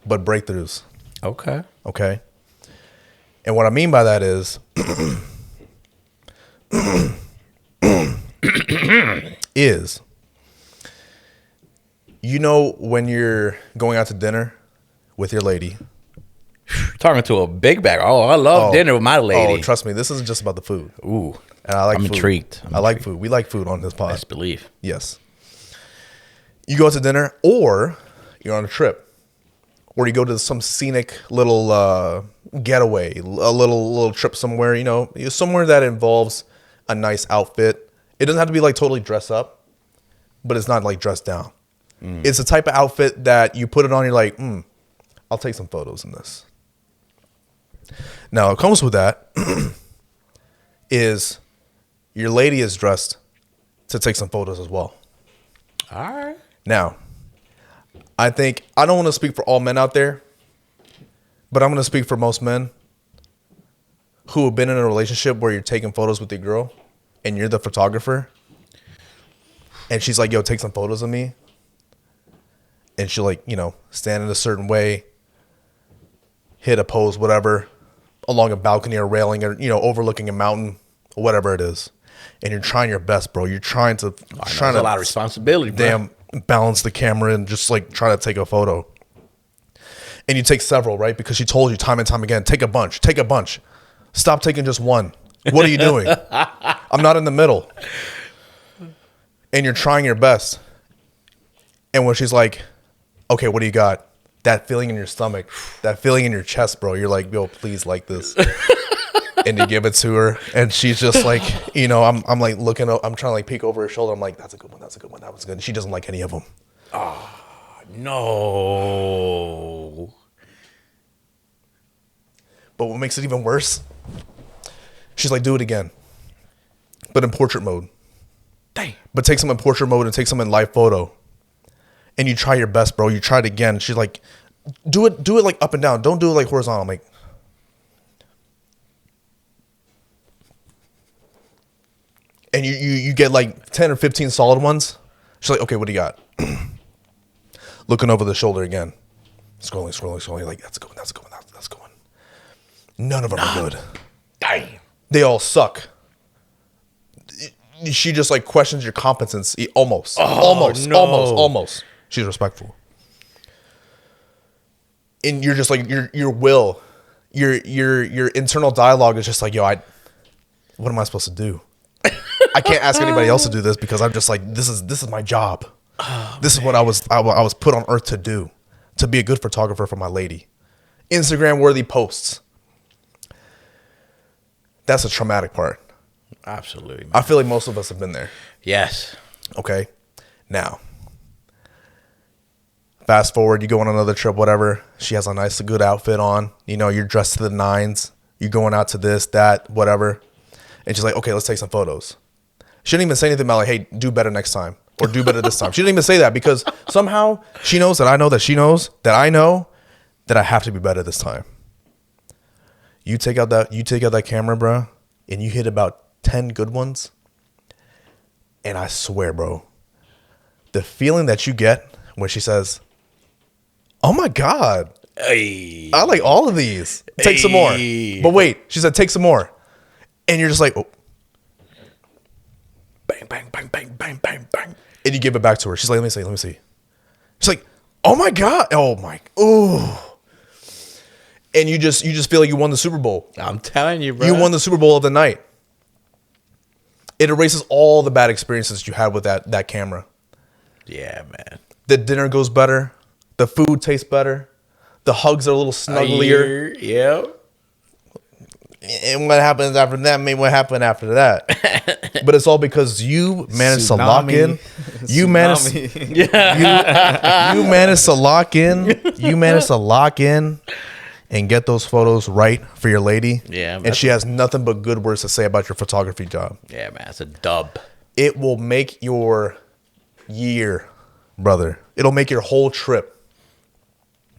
but breakthroughs. Okay. Okay. And what I mean by that is, when you're going out to dinner with your lady. Talking to a big bag. Oh, I love dinner with my lady. Oh, trust me, this isn't just about the food. Ooh. And I like I'm food. intrigued. I like food. We like food on this pod. Best believe. Yes. You go out to dinner, or you're on a trip, or you go to some scenic little getaway, a little trip somewhere, somewhere that involves a nice outfit. It doesn't have to be like totally dressed up, but it's not like dressed down. It's the type of outfit that you put it on, you're like, I'll take some photos in this. Now, what comes with that is your lady is dressed to take some photos as well. All right. Now, I think, I don't want to speak for all men out there, but I'm going to speak for most men who have been in a relationship where you're taking photos with your girl and you're the photographer. And she's like, yo, take some photos of me. And she'll stand in a certain way, hit a pose, whatever, along a balcony or railing or, overlooking a mountain or whatever it is. And you're trying your best, bro. You're trying to There's a lot of responsibility, bro. damn balance the camera and just like try to take a photo. And you take several, right? Because she told you time and time again, take a bunch. Stop taking just one. What are you doing? I'm not in the middle. And you're trying your best. And when she's like, okay, what do you got? That feeling in your stomach, that feeling in your chest, bro. You're like, yo, please like this. And you give it to her, and she's just like, I'm like looking up, I'm trying to like peek over her shoulder. I'm like, that's a good one, that was good. And she doesn't like any of them. No. But what makes it even worse, she's like, do it again, but in portrait mode. Dang. But take some in portrait mode and take some in live photo. And you try your best, bro. You try it again. She's like, do it like up and down. Don't do it like horizontal. I'm like, and you get like 10 or 15 solid ones. She's like, okay, what do you got? Looking over the shoulder again. Scrolling. Like, that's a good one. That's a good one. None of them are good. Dang. They all suck. She just like questions your competency. Almost. She's respectful. And you're just like, your will, your internal dialogue is just like, yo, what am I supposed to do? I can't ask anybody else to do this because I'm just like, this is my job. This is what I was put on earth to do, to be a good photographer for my lady. Instagram worthy posts. That's the traumatic part. Absolutely, man. I feel like most of us have been there. Yes. Okay. Now, fast forward, you go on another trip, whatever. She has a nice, good outfit on. You're dressed to the nines. You're going out to this, that, whatever. And she's like, okay, let's take some photos. She didn't even say anything about like, hey, do better next time or do better this time. She didn't even say that because somehow she knows that I know that she knows that I know that I have to be better this time. You take out that camera, bro, and you hit about 10 good ones. And I swear, bro, the feeling that you get when she says, oh my God, Hey. I like all of these. Take some more. But wait, she said, take some more. And you're just like, oh. Bang, bang, bang, bang, bang, bang, bang. And you give it back to her. She's like, let me see. She's like, oh my God. Oh. And you just feel like you won the Super Bowl. I'm telling you, bro. You won the Super Bowl of the night. It erases all the bad experiences you had with that camera. Yeah, man. The dinner goes better. The food tastes better. The hugs are a little snugglier. Yeah. And what happens after that may what happened after that. But it's all because you managed to lock in. You managed to lock in. You managed to lock in and get those photos right for your lady. Yeah. And she has nothing but good words to say about your photography job. Yeah, man. It's a dub. It will make your year, brother. It'll make your whole trip.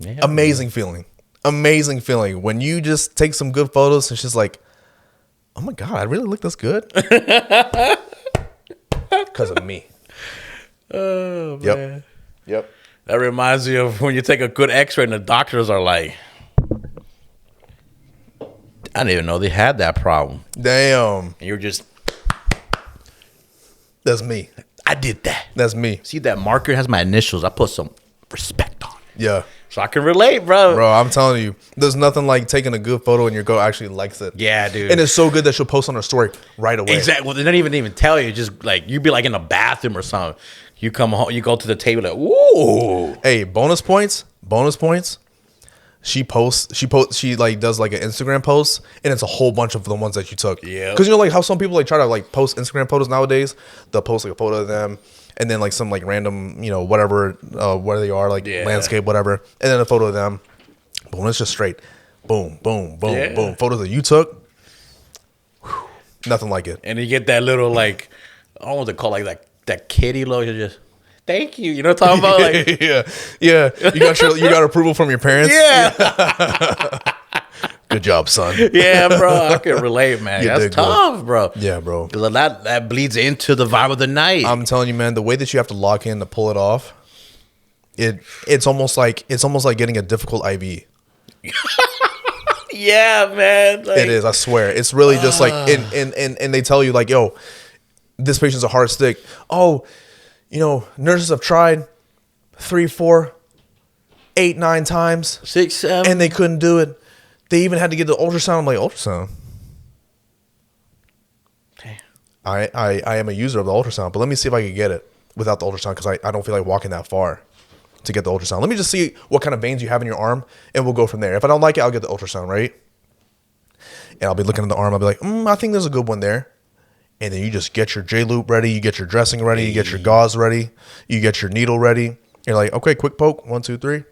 Yeah, Amazing feeling. Amazing feeling when you just take some good photos and she's like, oh my God, I really look this good. Because of me. Oh, man. Yep. That reminds me of when you take a good x-ray and the doctors are like, I didn't even know they had that problem. Damn. And you're just, That's me. I did that. That's me. See, that marker has my initials. I put some respect on it. Yeah. So I can relate, bro. Bro, I'm telling you, there's nothing like taking a good photo and your girl actually likes it. Yeah, dude. And it's so good that she'll post on her story right away. Exactly. Well, they don't even tell you. Just like, you'd be like in the bathroom or something. You come home, you go to the table like, ooh. Hey, bonus points. She like does like an Instagram post and it's a whole bunch of the ones that you took. Yeah. Because like how some people like try to like post Instagram photos nowadays. They'll post like a photo of them and then like some like random, whatever, where they are, like landscape, whatever. And then a photo of them. Boom, it's just straight. Boom, boom, boom, boom. Photos that you took. Whew, nothing like it. And you get that little like, I don't know what to call like that kitty look. You just, thank you. You know what I'm talking about? Like, yeah. You got approval from your parents? yeah. Good job, son. Yeah, bro. I can relate, man. You That's did tough, good. bro. Yeah, bro. That bleeds into the vibe of the night. I'm telling you, man, the way that you have to lock in to pull it off, it's almost like getting a difficult IV. Yeah, man. Like, It is, I swear. It's really just like and they tell you like, yo, this patient's a hard stick. Oh, nurses have tried 3, 4, 8, 9 times. 6, 7. And they couldn't do it. They even had to get the ultrasound. I'm like, ultrasound? Damn. I am a user of the ultrasound, but let me see if I can get it without the ultrasound because I don't feel like walking that far to get the ultrasound. Let me just see what kind of veins you have in your arm, and we'll go from there. If I don't like it, I'll get the ultrasound, right? And I'll be looking at the arm. I'll be like, I think there's a good one there. And then you just get your J-loop ready. You get your dressing ready. You get your gauze ready. You get your needle ready. You're like, okay, quick poke. 1, 2, 3.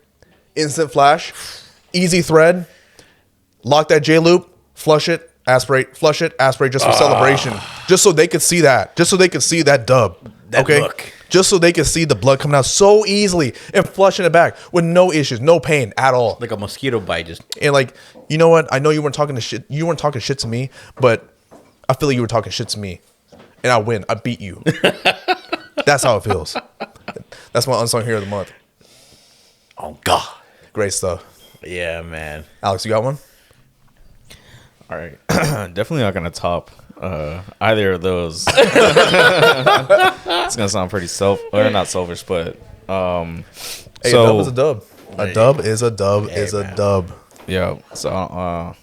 Instant flash. Easy thread. Lock that J-loop. Flush it. Aspirate. Flush it. Aspirate just for celebration. Just so they could see that. Just so they could see that dub. That look. Just so they could see the blood coming out so easily and flushing it back with no issues, no pain at all. Like a mosquito bite. Just And like, you know what? I know you weren't talking shit to me, but I feel like you were talking shit to me. And I win. I beat you. That's how it feels. That's my unsung hero of the month. oh god. Great stuff. Yeah, man. Alex, you got one? All right. Definitely not gonna top either of those. It's gonna sound pretty not selfish, but Hey, a dub is a dub. A dub is a dub is a man. dub. yeah. So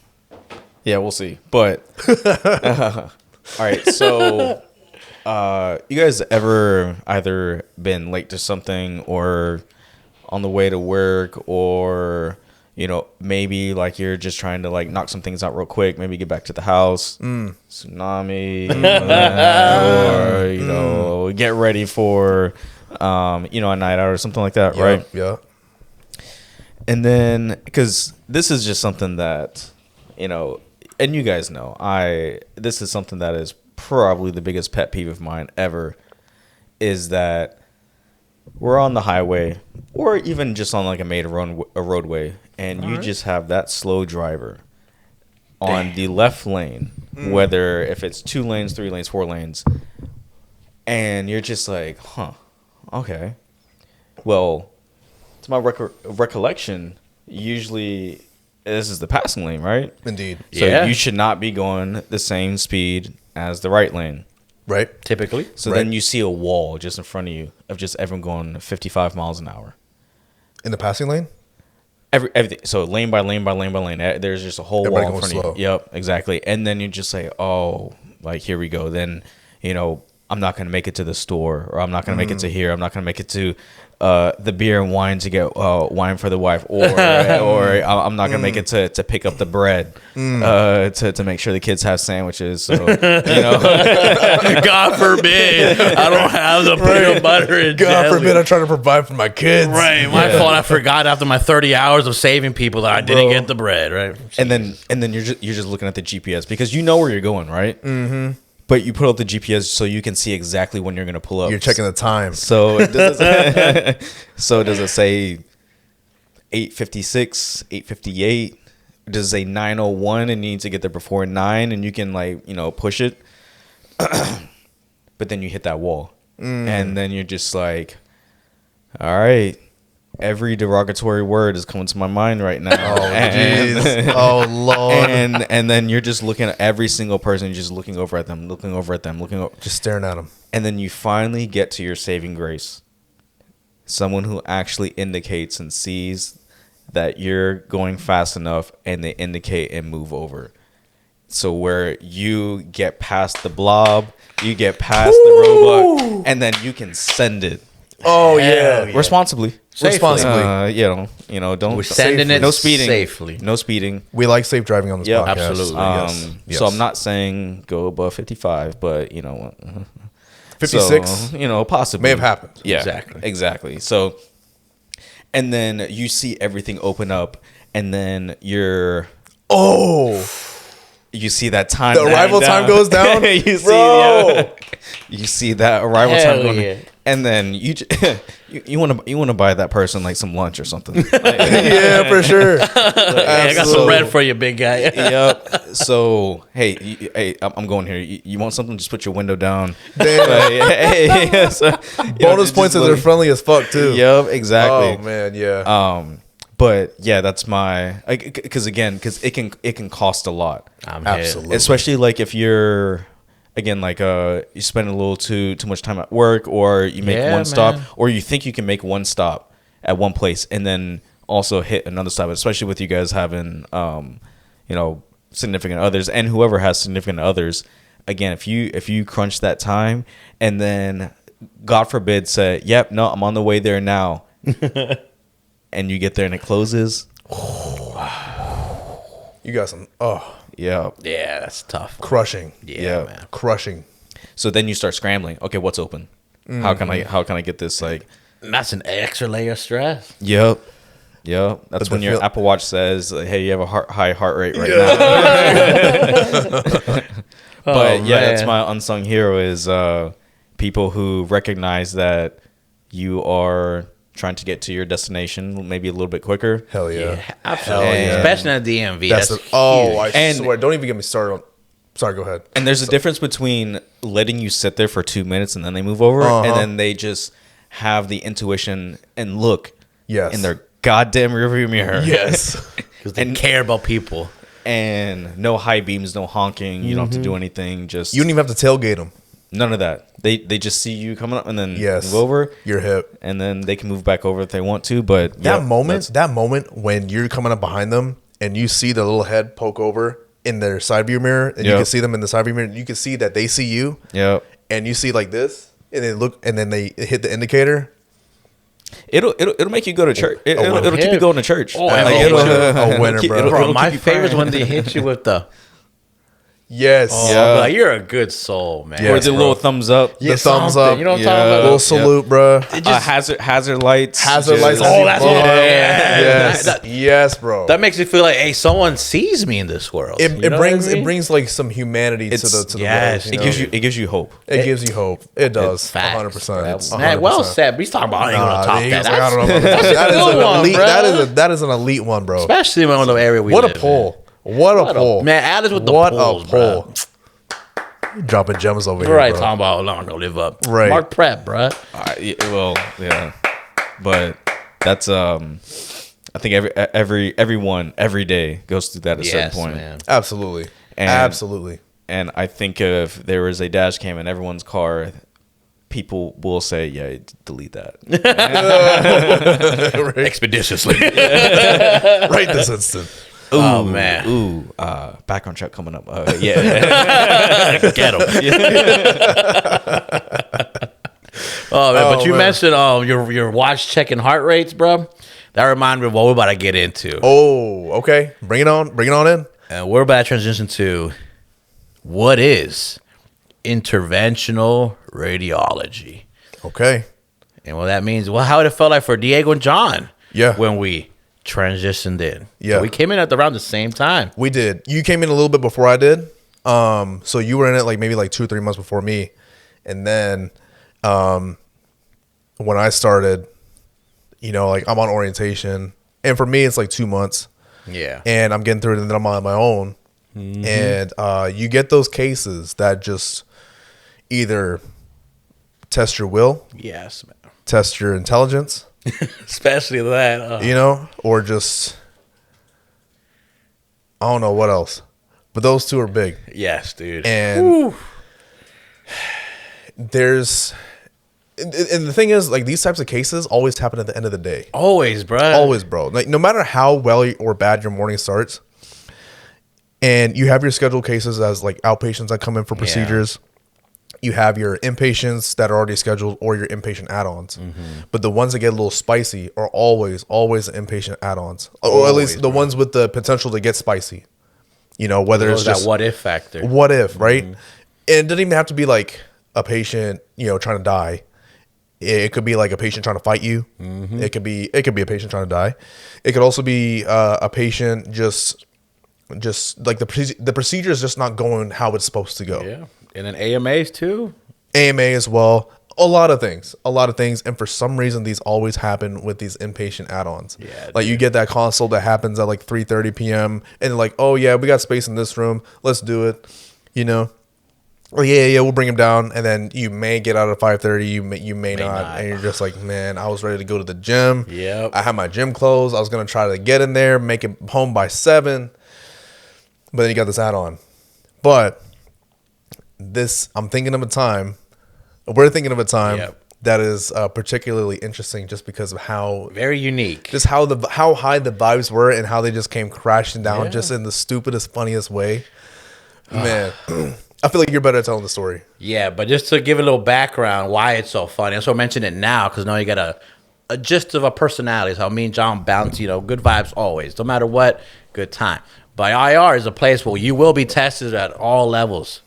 yeah, we'll see. But all right. So you guys ever either been late to something or on the way to work, or maybe like you're just trying to like knock some things out real quick, maybe get back to the house, tsunami, or get ready for a night out or something like that, right? Yeah. And then because this is just something that and you guys know, this is something that is probably the biggest pet peeve of mine ever, is that we're on the highway or even just on like a roadway, and you just have that slow driver on the left lane, whether if it's 2 lanes, 3 lanes, 4 lanes, and you're just like, okay. Well, to my recollection, usually this is the passing lane, right? Indeed. So Yeah. you should not be going the same speed as the right lane. Right? Typically. So Right. then you see a wall just in front of you of just everyone going 55 miles an hour. In the passing lane? Everything. So lane by lane by lane by lane. There's just a whole Everybody wall in going front of slow. you. Yep, exactly. And then you just say, oh, like, here we go. Then, I'm not going to make it to the store, or I'm not going to make it to here. I'm not going to make it to the beer and wine to get wine for the wife, or I'm not going to make it to pick up the bread to make sure the kids have sandwiches. So, God forbid I don't have the peanut butter and God jelly. forbid I'm trying to provide for my kids. Right, my fault. I forgot after my 30 hours of saving people that I didn't Bro. get the bread. Right, and then you're just looking at the GPS because you know where you're going, right? Mm-hmm. But you put up the GPS so you can see exactly when you're going to pull up. You're checking the time. So does it say 8:56, 8:58? Does it say 9:01 and you need to get there before 9 and you can push it? But then you hit that wall. And then you're just like, all right, every derogatory word is coming to my mind right now. Oh, jeez. Oh, Lord. And then you're just looking at every single person, you're just looking over at them, Just staring at them. and then you finally get to your saving grace. Someone who actually indicates and sees that you're going fast enough, and they indicate and move over. So where you get past the blob, you get past the roadblock, and then you can send it. Oh, yeah. Responsibly. Responsibly. Don't we're sending it no speeding. safely. No speeding. We like safe driving on this Yep. podcast. Absolutely. Yes. So I'm not saying go above 55, but 56 So, possibly may have happened. Yeah, Exactly. So, and then you see everything open up, and then you see that time. The arrival time goes down? you see, Bro. you see that arrival Hell time going, yeah. and then you want to buy that person like some lunch or something. Yeah, for sure. Hey, I got some bread for you, big guy. Yep. So hey, I'm going here. You want something? Just put your window down. Damn. Bonus points if they're friendly as fuck, too. Yep, exactly. Oh, man, yeah. But yeah, that's my because it can cost a lot. Absolutely. Especially like if you're again like you spend a little too much time at work, or you make one stop, or you think you can make one stop at one place and then also hit another stop, especially with you guys having significant others, and whoever has significant others. Again, if you crunch that time and then God forbid say, yep, no, I'm on the way there now. And you get there and it closes. You got some. Oh, Yeah. Yeah, that's tough. Crushing. Yeah, man. Crushing. So then you start scrambling. Okay, what's open? How can I get this like? And that's an extra layer of stress. Yep. That's But when the your feel- Apple Watch says, "Hey, you have a high heart rate right now." But yeah, that's man. my unsung hero is people who recognize that you are trying to get to your destination maybe a little bit quicker. Hell yeah. Absolutely. yeah. Especially in the DMV. That's That's the, oh, huge. I And- swear. Don't even get me started on. Sorry, go ahead. And there's a difference between letting you sit there for 2 minutes and then they move over, and then they just have the intuition and look Yes. in their goddamn rearview mirror. Yes. because they care about people. And no high beams, no honking. You don't have to do anything. Just You don't even have to tailgate them. none of that. They just see you coming up and then Yes. move over, Your hip. and then they can move back over if they want to. But That yeah, moment when you're coming up behind them and you see the little head poke over in their side view mirror, and you Yep. can see them in the side view mirror, you can see that they see you, yeah, and you see like this, and they look, and then they hit the indicator. it'll make you go to church. It'll keep you Yeah. going to church. Oh, Like, a it'll- winner. A winner, keep- bro. it'll- Bro, it'll my keep you favorite is crying. when they hit you with the, Yes. I'm like, you're a good soul, man. Or Yes, the bro. little thumbs up, The thumbs up. You know what I'm Yeah. talking Little about? salute, bro. hazard lights, Hazard lights. just- Oh, that's bro. what- Yes. That- Yes, bro. That makes me feel like, hey, someone sees me in this world. It, You it know brings what I mean? it brings like some humanity to It's- the yes, world. It gives you hope. it gives you hope. It does. Facts, 100%. bro. Man, well said. But he's talking about I ain't gonna top He's that. like, I don't know about That's that. a That is good an one, elite. bro. That is an elite one, bro. Especially in the area we What a live in. pull! What a pull! Man, Alice with the what pulls, a bro. pull! Dropping gems over here, Right, bro. talking about I'm gonna live up. Right. Mark Prep, bro. Yeah, but that's I think everyone every day goes through that at a certain Yes, point. man. Absolutely, And- absolutely. And I think if there was a dash cam in everyone's car, people will say, "Yeah, delete that." Expeditiously. Right this instant. Oh man. Ooh, background check coming up. Yeah, Get him. Oh man, but you man. mentioned your watch checking heart rates, bro. That reminded me of what we're about to get into. Oh, okay. Bring it on. Bring it on in. And we're about to transition to what is interventional radiology. Okay. And what that means, well, how it felt like for Diego and John. Yeah. When we transitioned in. Yeah. So we came in at around the same time. We did. You came in a little bit before I did. So you were in it like maybe like 2 or 3 months before me. And then when I started, you know, like I'm on orientation. And for me, it's like 2 months. Yeah. And I'm getting through it and then I'm on my own. And you get those cases that just either test your will, Yes, man. test your intelligence, Especially that. you know, or just, I don't know what else. But those two are big. Yes, dude. And and the thing is, like, these types of cases always happen at the end of the day. Always, bro. Always, bro. Like, no matter how well or bad your morning starts, and you have your scheduled cases as like outpatients that come in for procedures. You have your inpatients that are already scheduled or your inpatient add-ons. But the ones that get a little spicy are always inpatient add-ons. Or at least the ones with the potential to get spicy. You know, whether it's that just what if factor. what if, right? And it doesn't even have to be like a patient, you know, trying to die. It could be like a patient trying to fight you. It could be a patient trying to die. It could also be a patient just like the procedure is just not going how it's supposed to go. Yeah. And then AMAs too. AMA as well. A lot of things. And for some reason, these always happen with these inpatient add-ons. Yeah, like you get that consult that happens at like 3:30 p.m. and like, oh yeah, we got space in this room. Let's do it. You know. Oh yeah, we'll bring him down, and then you may get out at 5:30. You may not, and you're just like, man, I was ready to go to the gym. Yep. I had my gym clothes. I was gonna try to get in there, make it home by 7, but then you got this add-on. But I'm thinking of a time. We're thinking of a time Yep. that is particularly interesting, just because of how Very unique. just how high the vibes were and how they just came crashing down, Yeah. just in the stupidest, funniest way. Man, I feel like you're better at telling the story. Yeah, but just to give a little background why it's so funny. That's why I mentioned it now, because now you got a gist of a personality. It's how me and John bounce, you know, good vibes always. No matter what, good time. But IR is a place where you will be tested at all levels.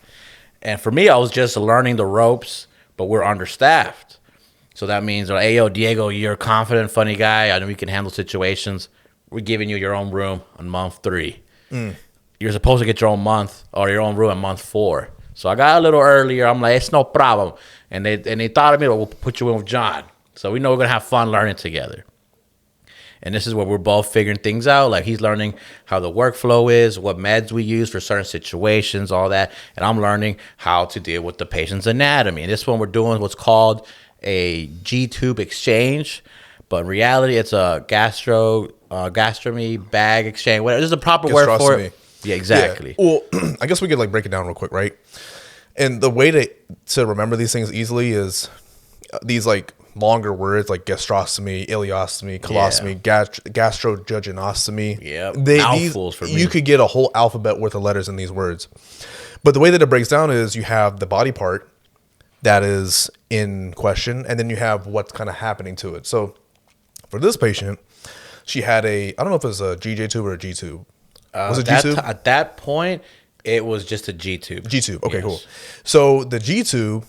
And for me, I was just learning the ropes, but we're understaffed. So that means, hey, yo, Diego, you're a confident, funny guy. I know you can handle situations. We're giving you your own room on month 3. You're supposed to get your own month or your own room on month 4. So I got a little earlier. I'm like, it's no problem. And they thought of me, we'll put you in with John. So we know we're going to have fun learning together. And this is where we're both figuring things out. Like, he's learning how the workflow is, what meds we use for certain situations, all that. And I'm learning how to deal with the patient's anatomy. And this one we're doing what's called a G-tube exchange. But in reality, it's a gastromy bag exchange. Whatever. There's a proper word for it. Yeah, exactly. Yeah. Well, I guess we could like break it down real quick, right? And the way to remember these things easily is these like longer words like gastrostomy, ileostomy, colostomy, gastrojejunostomy. Yeah, mouthfuls for me. You could get a whole alphabet worth of letters in these words. But the way that it breaks down is you have the body part that is in question, and then you have what's kind of happening to it. So for this patient, she had I don't know if it was a GJ tube or a G tube. Was it G tube? At that point, it was just a G tube. G tube. Okay, Yes. cool. So the G tube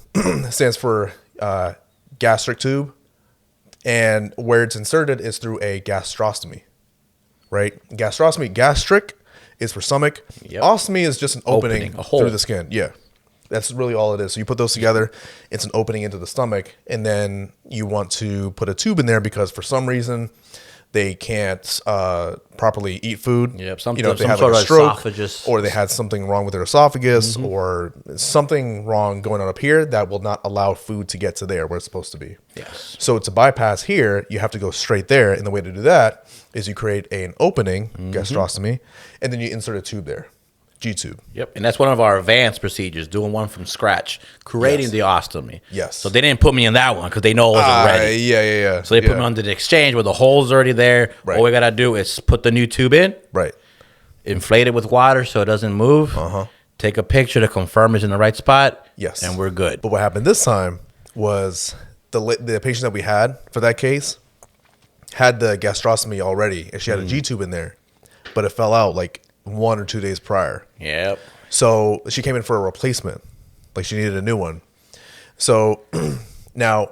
stands for gastric tube, and where it's inserted is through a gastrostomy, right? Gastrostomy, gastric is for stomach. Yep. Ostomy is just an opening, a hole through the skin. Yeah. That's really all it is. So you put those together, it's an opening into the stomach, and then you want to put a tube in there because for some reason they can't properly eat food. Yep, if some they had sort like a of stroke, esophagus. or they had something wrong with their esophagus, or something wrong going on up here that will not allow food to get to there where it's supposed to be. Yes. So to bypass here, you have to go straight there, and the way to do that is you create an opening, gastrostomy, and then you insert a tube there. G-tube. Yep, and that's one of our advanced procedures, doing one from scratch, creating Yes. the ostomy. Yes. So they didn't put me in that one because they know I wasn't ready. Yeah. So they put me under the exchange where the hole's already there. Right. All we got to do is put the new tube in, Right. inflate it with water so it doesn't move, take a picture to confirm it's in the right spot, Yes. and we're good. But what happened this time was the patient that we had for that case had the gastrostomy already, and she had a G-tube in there, but it fell out like 1 or 2 days prior. Yep. So she came in for a replacement. Like, she needed a new one. So now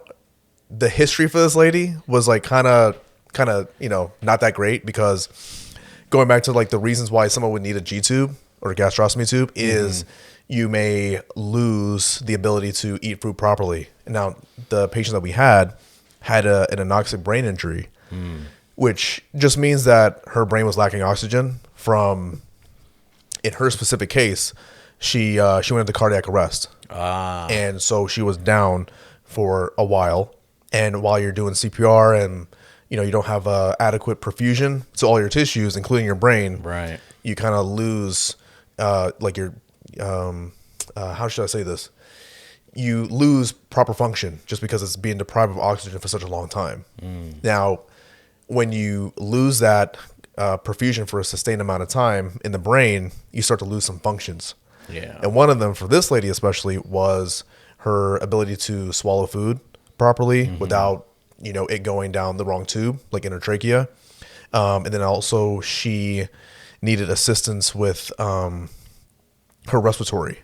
the history for this lady was like kind of, not that great, because going back to like the reasons why someone would need a G tube or a gastrostomy tube is you may lose the ability to eat food properly. And now the patient that we had an anoxic brain injury, which just means that her brain was lacking oxygen from, in her specific case, she went into cardiac arrest. And so she was down for a while. And while you're doing CPR and, you don't have adequate perfusion to all your tissues, including your brain, Right. you kind of lose, like your, how should I say this? You lose proper function just because it's being deprived of oxygen for such a long time. Now, when you lose that perfusion for a sustained amount of time in the brain, you start to lose some functions. Yeah. And one of them, for this lady especially, was her ability to swallow food properly without, it going down the wrong tube, like in her trachea. And then also she needed assistance with her respiratory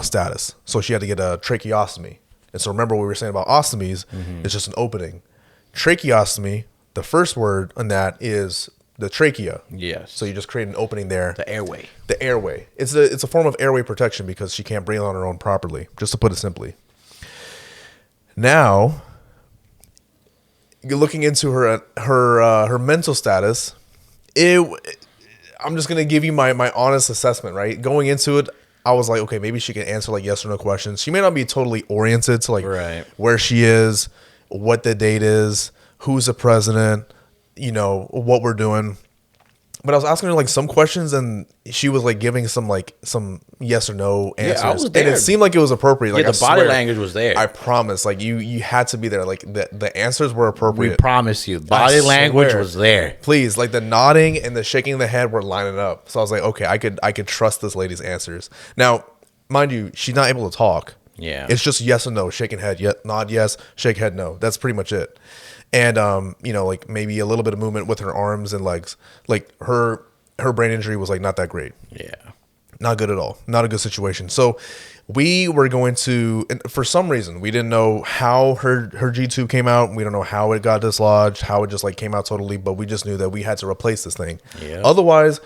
status. So she had to get a tracheostomy. And so remember what we were saying about ostomies, it's just an opening. Tracheostomy, the first word on that is the trachea. Yes. So you just create an opening there. The airway. The airway. It's a form of airway protection because she can't breathe on her own properly, just to put it simply. Now, you're looking into her mental status. I'm just gonna give you my honest assessment, right? Going into it, I was like, okay, maybe she can answer like yes or no questions. She may not be totally oriented to like Right. where she is, what the date is, who's the president, what we're doing. But I was asking her like some questions, and she was like giving some yes or no answers. I was And there. it seemed like it was appropriate. Like, Yeah, I the body swear, language was there. I promise. Like you had to be there. Like the answers were We appropriate. promise you. Body language was there. Please, like the nodding and the shaking of the head were lining up. So I was like, okay, I could trust this lady's answers. Now, mind you, she's not able to talk. Yeah. It's just yes and no, shaking head, nod yes, shake head no. That's pretty much it. And like maybe a little bit of movement with her arms and legs. Like her her brain injury was like not that great. Yeah. Not good at all. Not a good situation. So we were going to, and for some reason, we didn't know how her G tube came out. We don't know how it got dislodged, how it just like came out totally, but we just knew that we had to replace this thing. Yeah. Otherwise,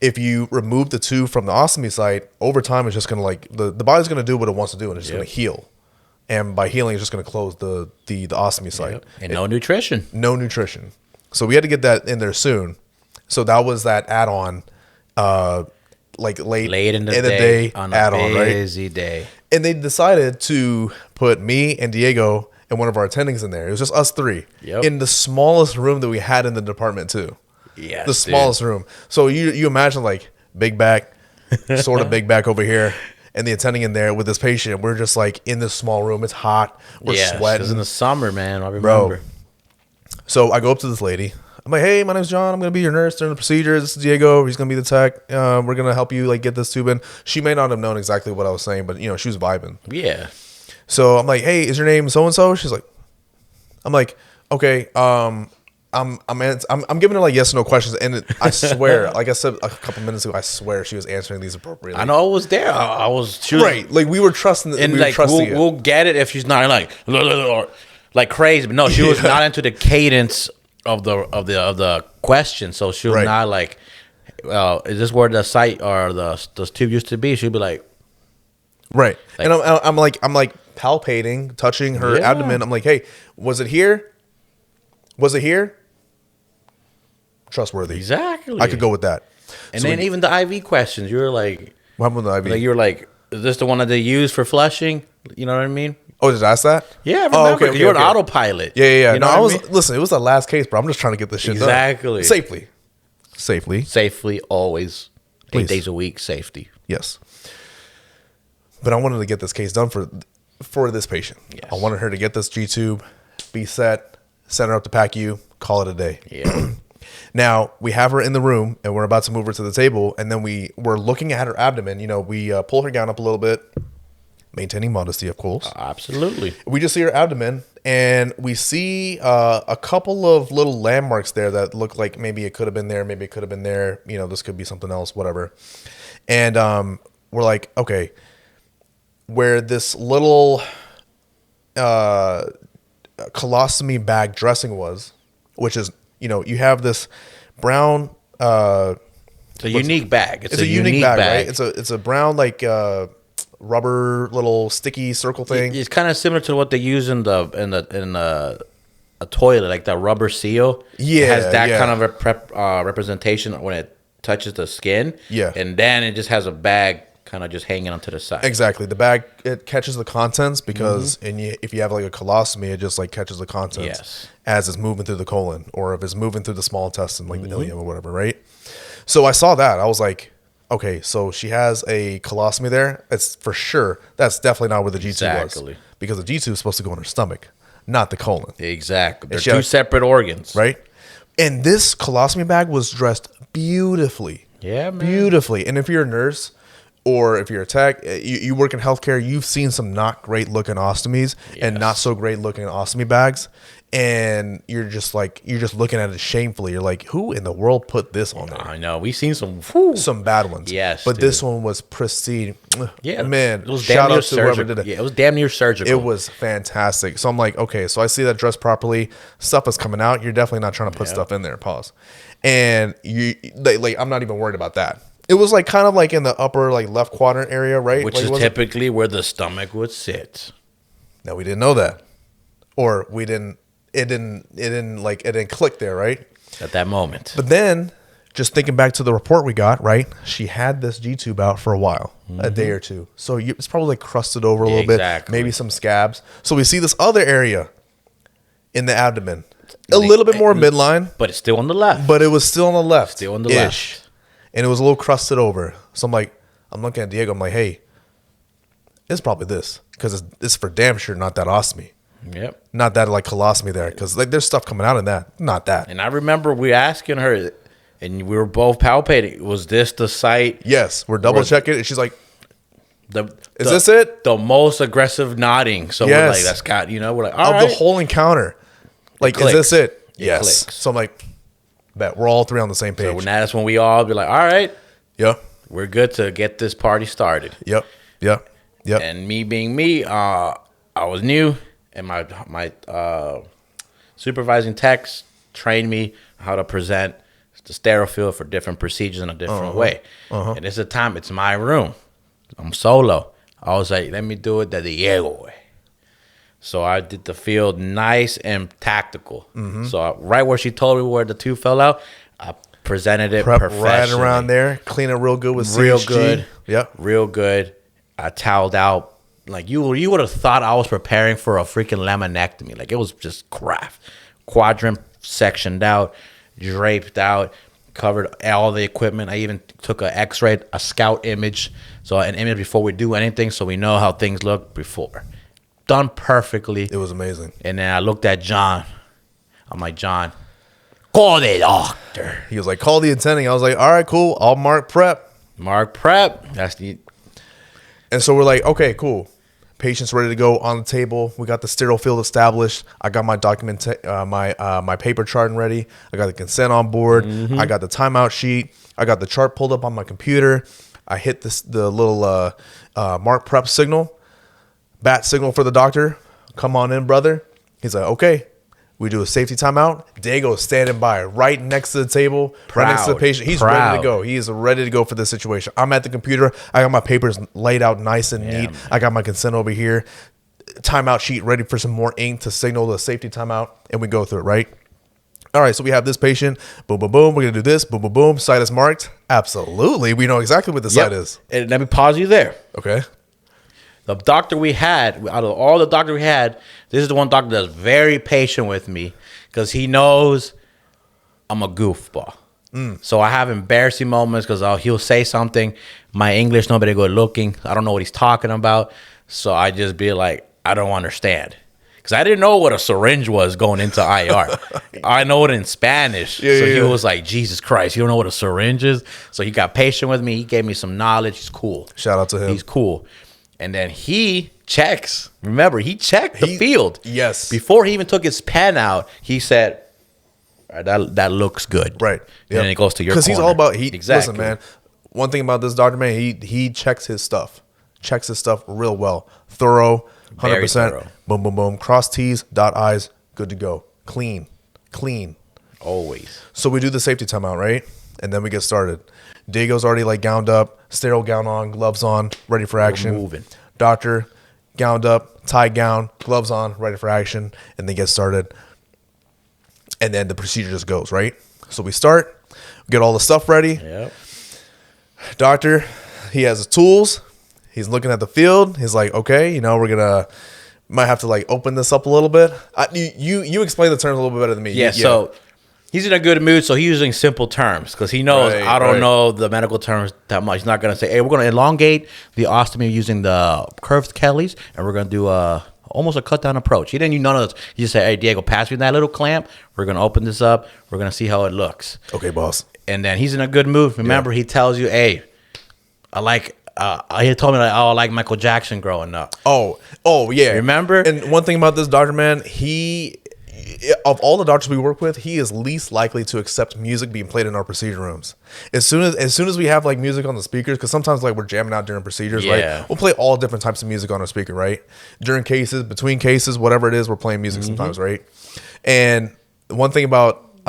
if you remove the tube from the ostomy site, over time it's just gonna like the body's gonna do what it wants to do and it's just gonna heal. And by healing, it's just gonna close the ostomy site. Yep. And no nutrition. No nutrition. So we had to get that in there soon. So that was that add-on. Like late in the day on a add-on, busy right? day. And they decided to put me and Diego and one of our attendings in there. It was just us three in the smallest room that we had in the department too. Yes, the smallest room. So you imagine like big back, sort of big back over here, and the attending in there with this patient. We're just like in this small room. It's hot. We're sweating. It's in the summer, man. I remember. Bro. So I go up to this lady. I'm like, hey, my name's John. I'm gonna be your nurse during the procedure. This is Diego. He's gonna be the tech. We're gonna help you like get this tube in. She may not have known exactly what I was saying, but you know she was vibing. Yeah. So I'm like, hey, is your name so and so? She's like, I'm like, okay. I'm giving her like yes or no questions, and I swear, like I said a couple minutes ago, I swear she was answering these appropriately. I know I was there. I was she was, right. Like we were trusting, and we like were trusting we'll get it if she's not like crazy. But no, she was not into the cadence of the question, so she was not like, is this where the site or the tube used to be? She'd be like, right. And I'm like palpating, touching her abdomen. I'm like, hey, was it here? Was it here? Trustworthy. Exactly. I could go with that. And so then even the IV questions, you were like, what happened with the IV? Like you were like, is this the one that they use for flushing? You know what I mean? Oh, did I ask that? Yeah, I remember. Okay, you're an autopilot. Yeah. You know I was. Listen, it was the last case, bro. I'm just trying to get this shit done safely, always. Please. 8 days a week, safety. Yes. But I wanted to get this case done for this patient. Yes. I wanted her to get this G tube, be set, send her up to PACU, call it a day. Yeah. Now we have her in the room and we're about to move her to the table, and then we're looking at her abdomen. You know, we pull her gown up a little bit, maintaining modesty, of course. Absolutely. We just see her abdomen, and we see a couple of little landmarks there that look like maybe it could have been there, maybe it could have been there. You know, this could be something else, whatever. And we're like, okay, where this little colostomy bag dressing was, which is, you know, you have this brown. It's a unique bag. It's a unique bag, right? It's a brown like. Rubber little sticky circle thing. It's kind of similar to what they use in a toilet, like that rubber seal. Yeah, it has that kind of representation when it touches the skin. Yeah, and then it just has a bag kind of just hanging onto the side. Exactly, the bag, it catches the contents because if you have like a colostomy, it just like catches the contents as it's moving through the colon, or if it's moving through the small intestine, like the ileum or whatever, right? So I saw that, I was like, okay, so she has a colostomy there. It's for sure. That's definitely not where the G-tube was. Because the G-tube is supposed to go in her stomach, not the colon. Exactly. They're two separate organs. Right? And this colostomy bag was dressed beautifully. Yeah, man. Beautifully. And if you're a nurse or if you're a tech, you work in healthcare, you've seen some not great looking ostomies and not so great looking ostomy bags. And you're just looking at it shamefully. You're like, who in the world put this on there? I know. We've seen some bad ones. Yes. But this one was pristine. Yeah. Man, it was shout damn near out to whoever surgical. did it. Yeah, it was damn near surgical. It was fantastic. So I'm like, okay, so I see that dressed properly. Stuff is coming out. You're definitely not trying to put stuff in there. Pause. And I'm not even worried about that. It was like kind of like in the upper like left quadrant area, right? Which like, is typically where the stomach would sit. No, we didn't know that. Or we didn't. It didn't click there, right? At that moment. But then, just thinking back to the report we got, right? She had this G-tube out for a while, a day or two. So it's probably like crusted over a little bit, maybe some scabs. So we see this other area in the abdomen, a little bit more midline. But it's still on the left. But it was still on the left. Still on the left. And it was a little crusted over. So I'm looking at Diego. I'm like, hey, it's probably this. Because it's for damn sure not that ostomy. Yep. Not that like colostomy there, because like there's stuff coming out in that. Not that. And I remember we asking her, and we were both palpating. Was this the site? Yes, we're double checking, and she's like, "Is this it?" The most aggressive nodding. So we're like, "That's got." You know, we're like, "All right." The whole encounter, like, is this it? Yes. Clicks. So I'm like, Bet. We're all three on the same page. So that's when we all be like, all right, Yep. we're good to get this party started. Yep. Yep. Yep. And me being me, I was new, and my supervising techs trained me how to present the sterile field for different procedures in a different way. And it's it's my room. I'm solo. I was like, let me do it the Diego way. So I did the field nice and tactical. So right where she told me where the two fell out, I presented it Prep professionally. right around there. Clean it real good with Real CHG. good. Yep. Real good. I toweled out. Like you would have thought I was preparing for a freaking laminectomy. Like it was just craft. Quadrant sectioned out, draped out, covered all the equipment. I even took an X-ray, a scout image. So an image before we do anything so we know how things look before. Done perfectly. It was amazing. And then I looked at John. I'm like, John, call the doctor. He was like, call the attending. I was like, all right, cool. I'll mark prep. Mark prep. That's the... And so we're like, okay, cool. Patient's ready to go on the table. We got the sterile field established. I got my my paper chart ready. I got the consent on board. I got the timeout sheet. I got the chart pulled up on my computer. I hit the little mark prep signal, bat signal for the doctor. Come on in, brother. He's like, okay. We do a safety timeout. Diego's standing by right next to the table, right next to the patient. He's ready to go. He is ready to go for this situation. I'm at the computer. I got my papers laid out nice and neat. Man. I got my consent over here. Timeout sheet ready for some more ink to signal the safety timeout, and we go through it, right? All right, so we have this patient. Boom, boom, boom. We're going to do this. Boom, boom, boom. Site is marked. Absolutely. We know exactly what the site is. And let me pause you there. Okay. The doctor we had, out of all the doctors we had, this is the one doctor that's very patient with me because he knows I'm a goofball. So I have embarrassing moments because he'll say something. My English, nobody good looking. I don't know what he's talking about. So I just be like, I don't understand. Because I didn't know what a syringe was going into IR. I know it in Spanish. He was like, Jesus Christ, you don't know what a syringe is? So he got patient with me. He gave me some knowledge. He's cool. Shout out to him. He's cool. And then he checks. Remember, he checked the field. Yes. Before he even took his pen out, he said, all right, that looks good. Right. And then it goes to your corner. Because he's all about, exactly. Listen, man, one thing about this doctor, man, he checks his stuff. Checks his stuff real well. Thorough, 100%. Very thorough. Boom, boom, boom. Cross T's, dot I's, good to go. Clean. Always. So we do the safety timeout, right? And then we get started. Diego's already like gowned up, sterile gown on, gloves on, ready for action. We're moving. Doctor, gowned up, tie gown, gloves on, ready for action, and they get started. And then the procedure just goes, right? So we start, get all the stuff ready. Yep. Doctor, he has his tools. He's looking at the field. He's like, okay, we're might have to like open this up a little bit. You explain the terms a little bit better than me. Yeah, so he's in a good mood, so he's using simple terms because he knows I don't know the medical terms that much. He's not going to say, hey, we're going to elongate the ostomy using the curved Kellys, and we're going to do almost a cut-down approach. He didn't use none of those. He just said, hey, Diego, pass me that little clamp. We're going to open this up. We're going to see how it looks. Okay, boss. And then he's in a good mood. Remember, he tells you, hey, I like... he told me, like, I like Michael Jackson growing up. Oh, yeah. Remember? And one thing about this doctor, man, of all the doctors we work with, he is least likely to accept music being played in our procedure rooms. As soon as we have like music on the speakers, because sometimes like we're jamming out during procedures, right? We'll play all different types of music on our speaker, right? During cases, between cases, whatever it is, we're playing music sometimes, right? And one thing about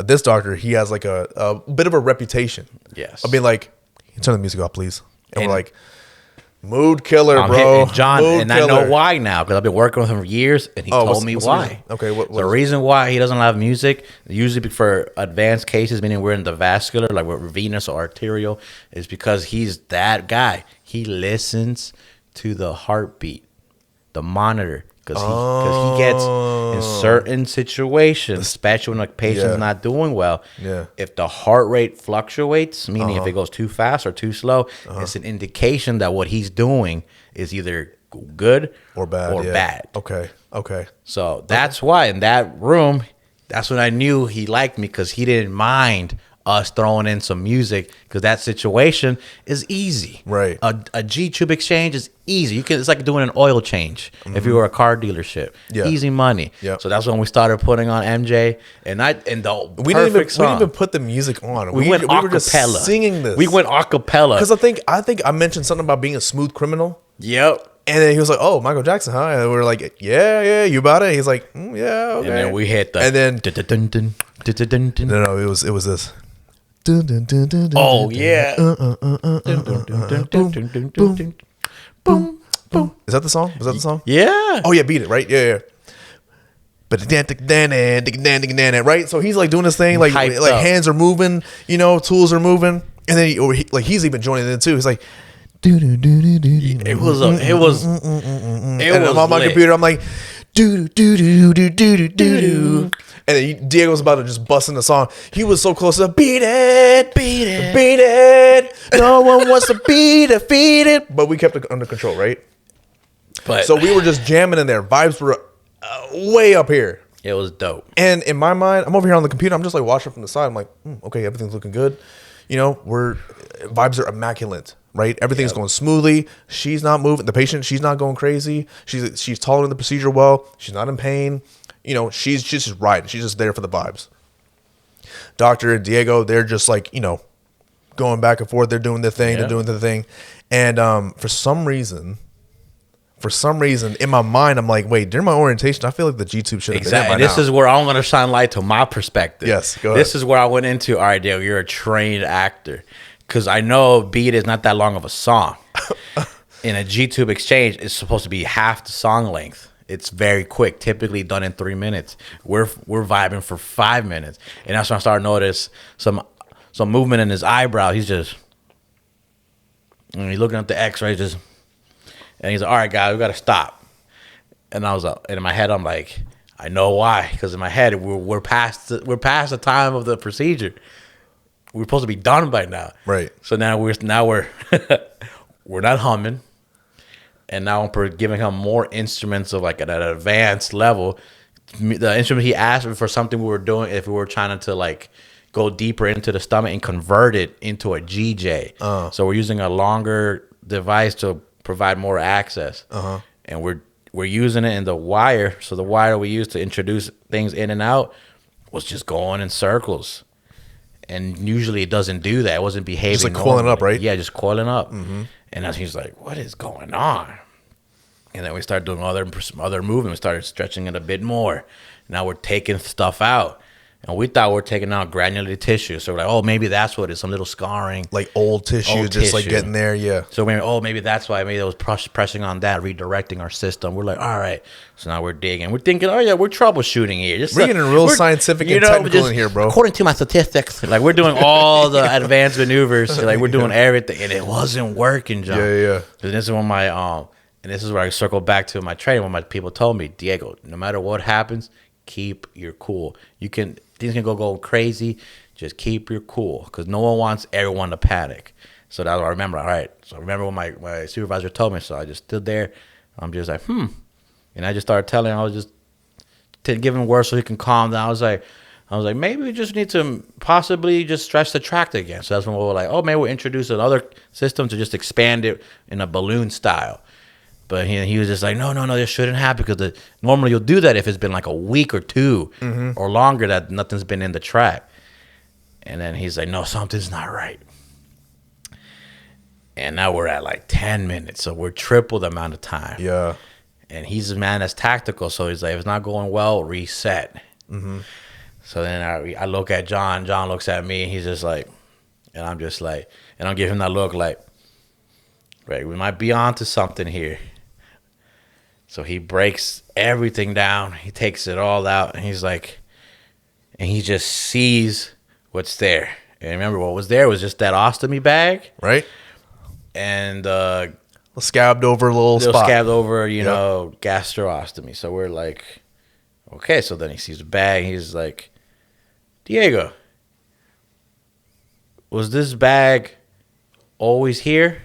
this doctor, he has like a bit of a reputation. Yes. Of being like, turn the music off, please. And we're like, mood killer, bro. And John, mood and killer. I know why now because I've been working with him for years, and he told me what's why. the reason? Okay, what the is it? reason why he doesn't have music, usually for advanced cases, meaning we're in the vascular, like we're venous or arterial, is because he's that guy. He listens to the heartbeat, the monitor, because he gets in certain situations, especially when a patient's not doing well. Yeah. If the heart rate fluctuates, meaning if it goes too fast or too slow, it's an indication that what he's doing is either good or bad. Okay. So that's why in that room, that's when I knew he liked me because he didn't mind us throwing in some music because that situation is easy. Right. A G-tube exchange is easy. It's like doing an oil change if you were a car dealership. Yeah. Easy money. Yeah. So that's when we started putting on MJ and the We didn't song. even put the music on. We went were just acapella. singing this. We went acapella. Because I think I mentioned something about being a smooth criminal. Yep. And then he was like, "Oh, Michael Jackson, huh?" And we were like, "Yeah, you about it?" He's like, "Yeah, okay." And then we hit the and then dun-dun-dun-dun-dun-dun-dun. no, it was this. Oh yeah. Boom, boom. Is that the song? Was that the song? Yeah. Oh yeah, beat it, right? Yeah. But right? So he's like doing this thing, like Hyped up. hands are moving, tools are moving, and then he's even joining in too. He's like, It was and I'm on my computer. I'm like, and then Diego's about to just bust in the song. He was so close to beat it. No one wants to beat it, but we kept it under control, right? But So we were just jamming in there. Vibes were way up here. it was dope. And in my mind, I'm over here on the computer. I'm just like watching from the side. I'm like, okay, everything's looking good. Vibes are immaculate, right? Everything's going smoothly. She's not moving. The patient, she's not going crazy. She's tolerating the procedure well. She's not in pain. She's just riding. She's just there for the vibes. Doctor and Diego, they're just like, going back and forth. They're doing their thing. Yeah. They're doing their thing. And for some reason, in my mind, I'm like, wait, during my orientation, I feel like the G-tube should have been Exactly. in by This now. is where I'm going to shine light to my perspective. Yes, go ahead. This is where I went into, all right, Dale, you're a trained actor. Because I know Beat is not that long of a song. In a G-tube exchange, it's supposed to be half the song length. It's very quick, typically done in 3 minutes. We're vibing for 5 minutes. And that's when I started to notice some movement in his eyebrow. He's just, and he's looking at the X-ray, and he's like, all right, guys, we got to stop. And I was and in my head, I'm like, I know why. Because in my head, we're past the time of the procedure. We're supposed to be done by now. Right. So now we're we're not humming. And now we're giving him more instruments of like at an advanced level. The instrument he asked for something we were doing, if we were trying to like go deeper into the stomach and convert it into a GJ. So we're using a longer device to provide more access. And we're using it in the wire. So the wire we used to introduce things in and out was just going in circles. And usually it doesn't do that. It wasn't behaving. Just like coiling up, right? Yeah, just coiling up. And then he's like, what is going on? And then we started doing other movements. We started stretching it a bit more. Now we're taking stuff out. And we thought we were taking out granulated tissue. So we're like, oh, maybe that's what it is. Some little scarring. Like old tissue, just like getting there, yeah. So maybe that's why. Maybe it was pressing on that, redirecting our system. We're like, all right. So now we're digging. We're thinking, oh, yeah, we're troubleshooting here. We're getting real scientific and technical in here, bro. According to my statistics, like we're doing all the advanced maneuvers. Like we're doing everything. And it wasn't working, John. Yeah. And this is when and this is where I circle back to my training when my people told me, Diego, no matter what happens, keep your cool. Things can go crazy. Just keep your cool, because no one wants everyone to panic. So that's what I remember. All right. So I remember when my supervisor told me. So I just stood there. I'm just like, and I just started telling him. I was just giving words so he can calm down. I was like, maybe we just need to possibly just stretch the tract again. So that's when we were like, oh, maybe we'll introduce another system to just expand it in a balloon style. But he was just like, no, this shouldn't happen, because normally you'll do that if it's been like a week or two or longer that nothing's been in the track. And then he's like, no, something's not right. And now we're at like 10 minutes, so we're triple the amount of time. Yeah. And he's a man that's tactical, so he's like, if it's not going well, reset. So then I look at John. John looks at me. He's just like, and I'm just like, and I'm giving him that look like, right, we might be onto something here. So he breaks everything down. He takes it all out, and he's like, and he just sees what's there. And remember, what was there was just that ostomy bag, Right? and Scabbed over a little spot. scabbed over, gastrostomy. So we're like, okay. So then he sees the bag. He's like, Diego, was this bag always here?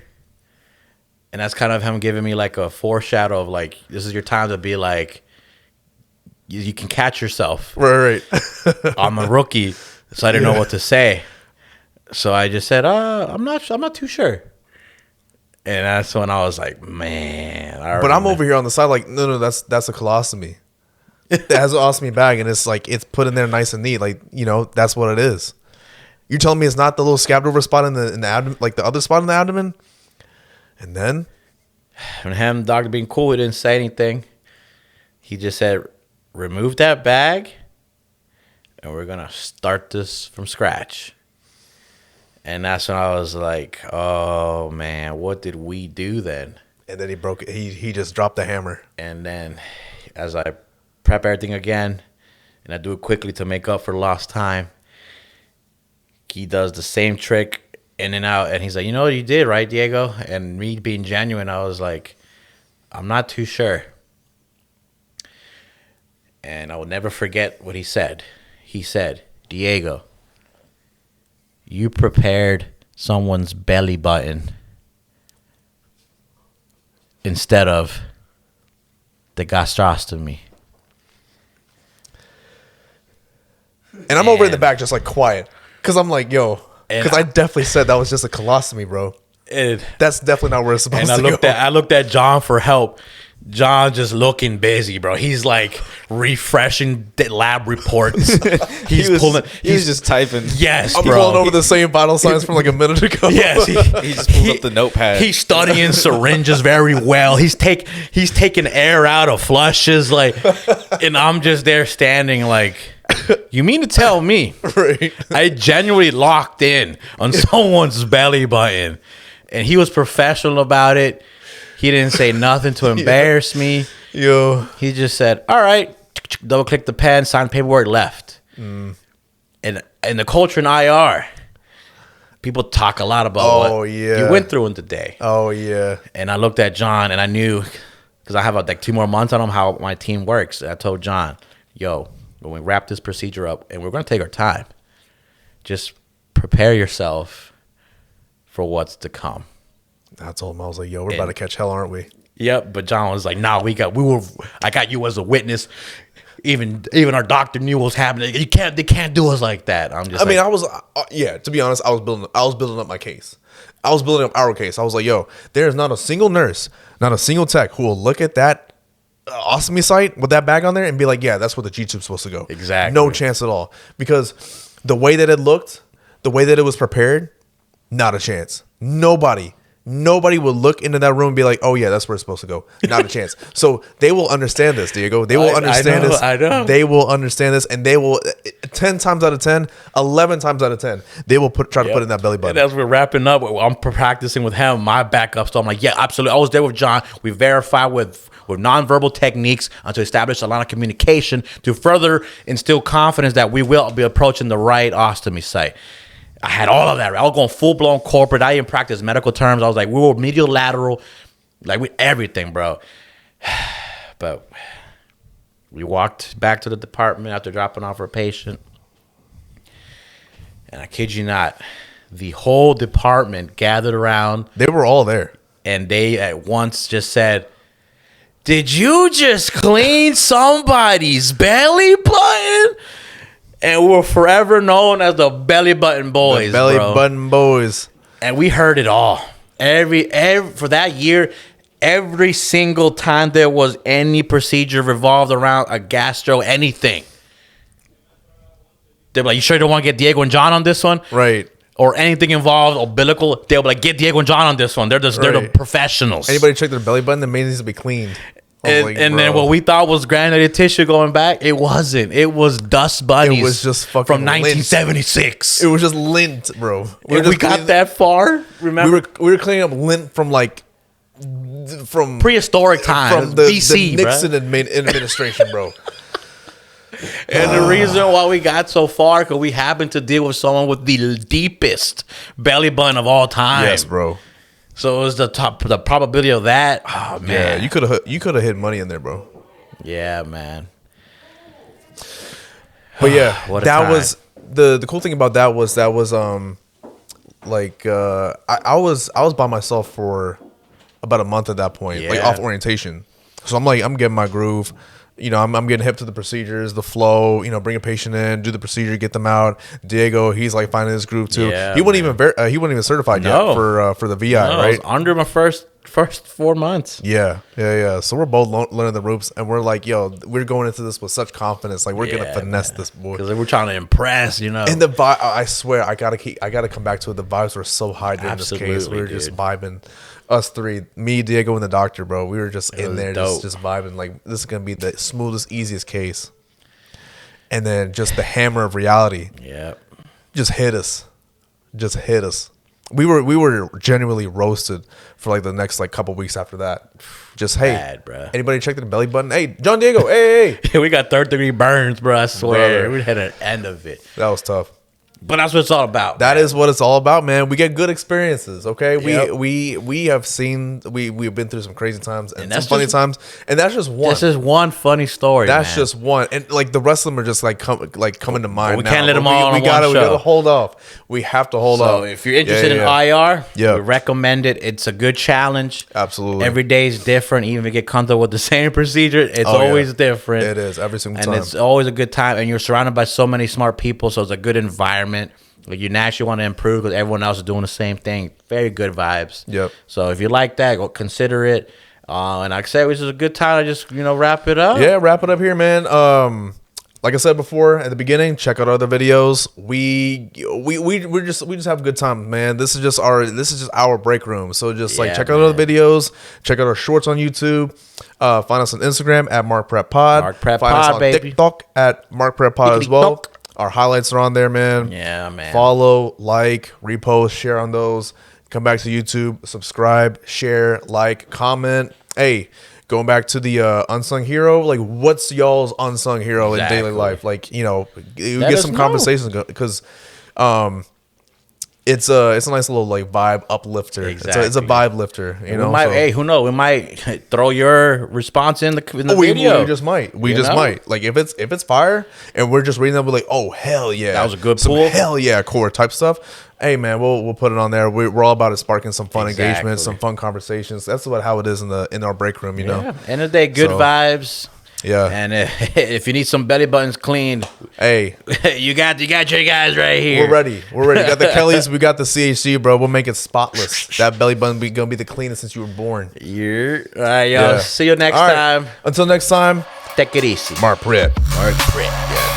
And that's kind of him giving me like a foreshadow of like, this is your time to be like, you can catch yourself. Right. I'm a rookie, so I didn't know what to say. So I just said, I'm not too sure. And that's when I was like, man. But I'm over here on the side like, no, that's a colostomy. It has an ostomy bag, and it's like it's put in there nice and neat. Like, you know, that's what it is. You're telling me it's not the little scabbed over spot in the abdomen, like the other spot in the abdomen? And then, and him, doctor being cool, he didn't say anything. He just said, remove that bag, and we're gonna start this from scratch. And that's when I was like, oh man, what did we do then? and then he broke it. He just dropped the hammer. And then as I prep everything again, and I do it quickly to make up for lost time, he does the same trick in and out. And he's like, you know what you did, right, Diego? And me being genuine, I was like, I'm not too sure. And I will never forget what he said. He said, Diego, you prepared someone's belly button instead of the gastrostomy. And I'm over in the back just like quiet. Because I'm like, yo. And Because I definitely said that was just a colostomy, bro. And That's definitely not where it's supposed And to go. I looked at John for help. John just looking busy, bro. He's like refreshing the lab reports. He's He was just typing. Yes, I'm bro. pulling over the same vital signs from like a minute ago. Yes, He just pulled up the notepad. He's studying syringes very well. He's taking air out of flushes, like, and I'm just there standing like, you mean to tell me Right. I genuinely locked in on someone's belly button, and he was professional about it. He didn't say nothing to embarrass me. Yo. He just said, all right, double click the pen, sign paperwork, left. And in the culture in IR, people talk a lot about what yeah. you went through in the day. Oh, yeah. And I looked at John, and I knew, because I have like 2 more months on him, how my team works. And I told John, yo, when we wrap this procedure up, and we're going to take our time, just prepare yourself for what's to come. I told him, I was like, yo, we're about to catch hell, aren't we? Yep, but John was like, "Nah, I got you as a witness. Even our doctor knew what was happening. They can't do us like that." I'm just. I mean, I was, to be honest, I was building up my case. I was building up our case. I was like, yo, there's not a single nurse, not a single tech who will look at that ostomy site with that bag on there and be like, yeah, that's where the G-tube's supposed to go. Exactly. No chance at all. Because the way that it looked, the way that it was prepared, not a chance. Nobody would look into that room and be like, oh, yeah, that's where it's supposed to go. Not a chance. So they will understand this, Diego. They will understand this. I know. They will understand this, and they will, 10 times out of 10, 11 times out of 10, they will try to put in that belly button. And as we're wrapping up, I'm practicing with him, my backup. So I'm like, yeah, absolutely. I was there with John. We verified with nonverbal techniques to establish a line of communication to further instill confidence that we will be approaching the right ostomy site. I had all of that. I was going full-blown corporate. I even practiced medical terms. I was like, we were medial lateral, like with everything, bro. But we walked back to the department after dropping off our patient. And I kid you not, the whole department gathered around. They were all there. And they at once just said, did you just clean somebody's belly button? And we're forever known as the belly button boys, The belly bro. button boys. And we heard it all. Every for that year, every single time there was any procedure revolved around a gastro anything, they're like, you sure you don't want to get Diego and John on this one? Right. Or anything involved umbilical, they'll be like, get Diego and John on this one. They're the Right. professionals. Anybody check their belly button, the main needs to be cleaned. And then what we thought was granulated tissue going back, it wasn't. It was dust bunnies. It was just fucking from lint. 1976. It was just lint, bro. We got that far. Remember, we were cleaning up lint from from prehistoric time, from the BC, Nixon administration, bro. And the reason why we got so far because we happened to deal with someone with the deepest belly button of all time. Yes, bro. So it was the probability of that. Oh Yeah, man, you could have hid money in there, bro. yeah, man. But yeah, What a that time. was the cool thing about that was I was by myself for about a month at that point, like Yeah. off orientation. So I'm getting my groove. you know, I'm getting hip to the procedures, the flow, you know, bring a patient in, do the procedure, get them out. Diego, he's like finding his groove too. Yeah, he wasn't even certified yet for the VI, No, I was right? under my first 4 months. Yeah. So we're both learning the ropes, and we're like, yo, we're going into this with such confidence. Like, we're gonna finesse this boy. Because we're trying to impress, you know. And the vibe, I swear, I gotta come back to it. The vibes were so high during this case. We were just vibing. Us three, me, Diego, and the doctor, bro. We were just in there, just vibing. Like, this is gonna be the smoothest, easiest case. And then just the hammer of reality, just hit us. We were genuinely roasted for like the next like couple weeks after that. Just Bad, bro. Anybody check the belly button? Hey, John Diego, hey. We got 3rd-degree burns, bro. I swear, we had an end of it. That was tough. But that's what it's all about. That is what it's all about, man. We get good experiences, okay? Yep. We have seen we've been through some crazy times and some that's funny just- times, and that's just one. This is one funny story. That's man. just one, and like the rest of them are just like coming to mind. we now. can't let them all on we one gotta show. hold off. We have to hold So off. if you're interested in IR, we recommend it. It's a good challenge. Absolutely. Every day is different. Even if you get comfortable with the same procedure, it's always different. It is every single time. And it's always a good time. And you're surrounded by so many smart people, so it's a good environment. Like, you naturally want to improve because everyone else is doing the same thing. Very good vibes. Yep. So if you like that, go consider it. And like I said, this is a good time to just wrap it up. Yeah, wrap it up here, man. Like I said before at the beginning, check out other videos. We just have a good time, man. This is just our break room. So just check out other videos. Check out our shorts on YouTube. Find us on Instagram at Mark Prep Pod. Mark Prep Find Pod, us on baby. TikTok at Mark Prep Pod as well. TikTok. Our highlights are on there, man. Yeah, man. Follow, like, repost, share on those. Come back to YouTube, subscribe, share, like, comment. Hey, going back to the unsung hero, like, what's y'all's unsung hero in daily life? Like, you know, you Let get us some know. conversations because it's a nice little like vibe uplifter. It's a Exactly. vibe lifter. You know, might, so- hey, who knows? We might throw your response in the we video. just might. We You just know? might. Like if it's fire and we're just reading them, we're like, oh hell yeah, That was a good some pool. hell yeah core type stuff. Hey man, we'll put it on there. We're all about it sparking some fun engagement, some fun conversations. That's how it is in our break room. You know. Yeah. End of the day, good So, vibes. Yeah. And if you need some belly buttons cleaned, Hey, you got your guys right here. we're ready. We got the Kellys. We got the CHC, bro. We'll make it spotless. That belly button gonna be the cleanest since you were born. Yeah. All right, y'all. Yeah. See you next All right. time. Until next time, Take it easy. Mark Prep. Mark Prep. Yeah.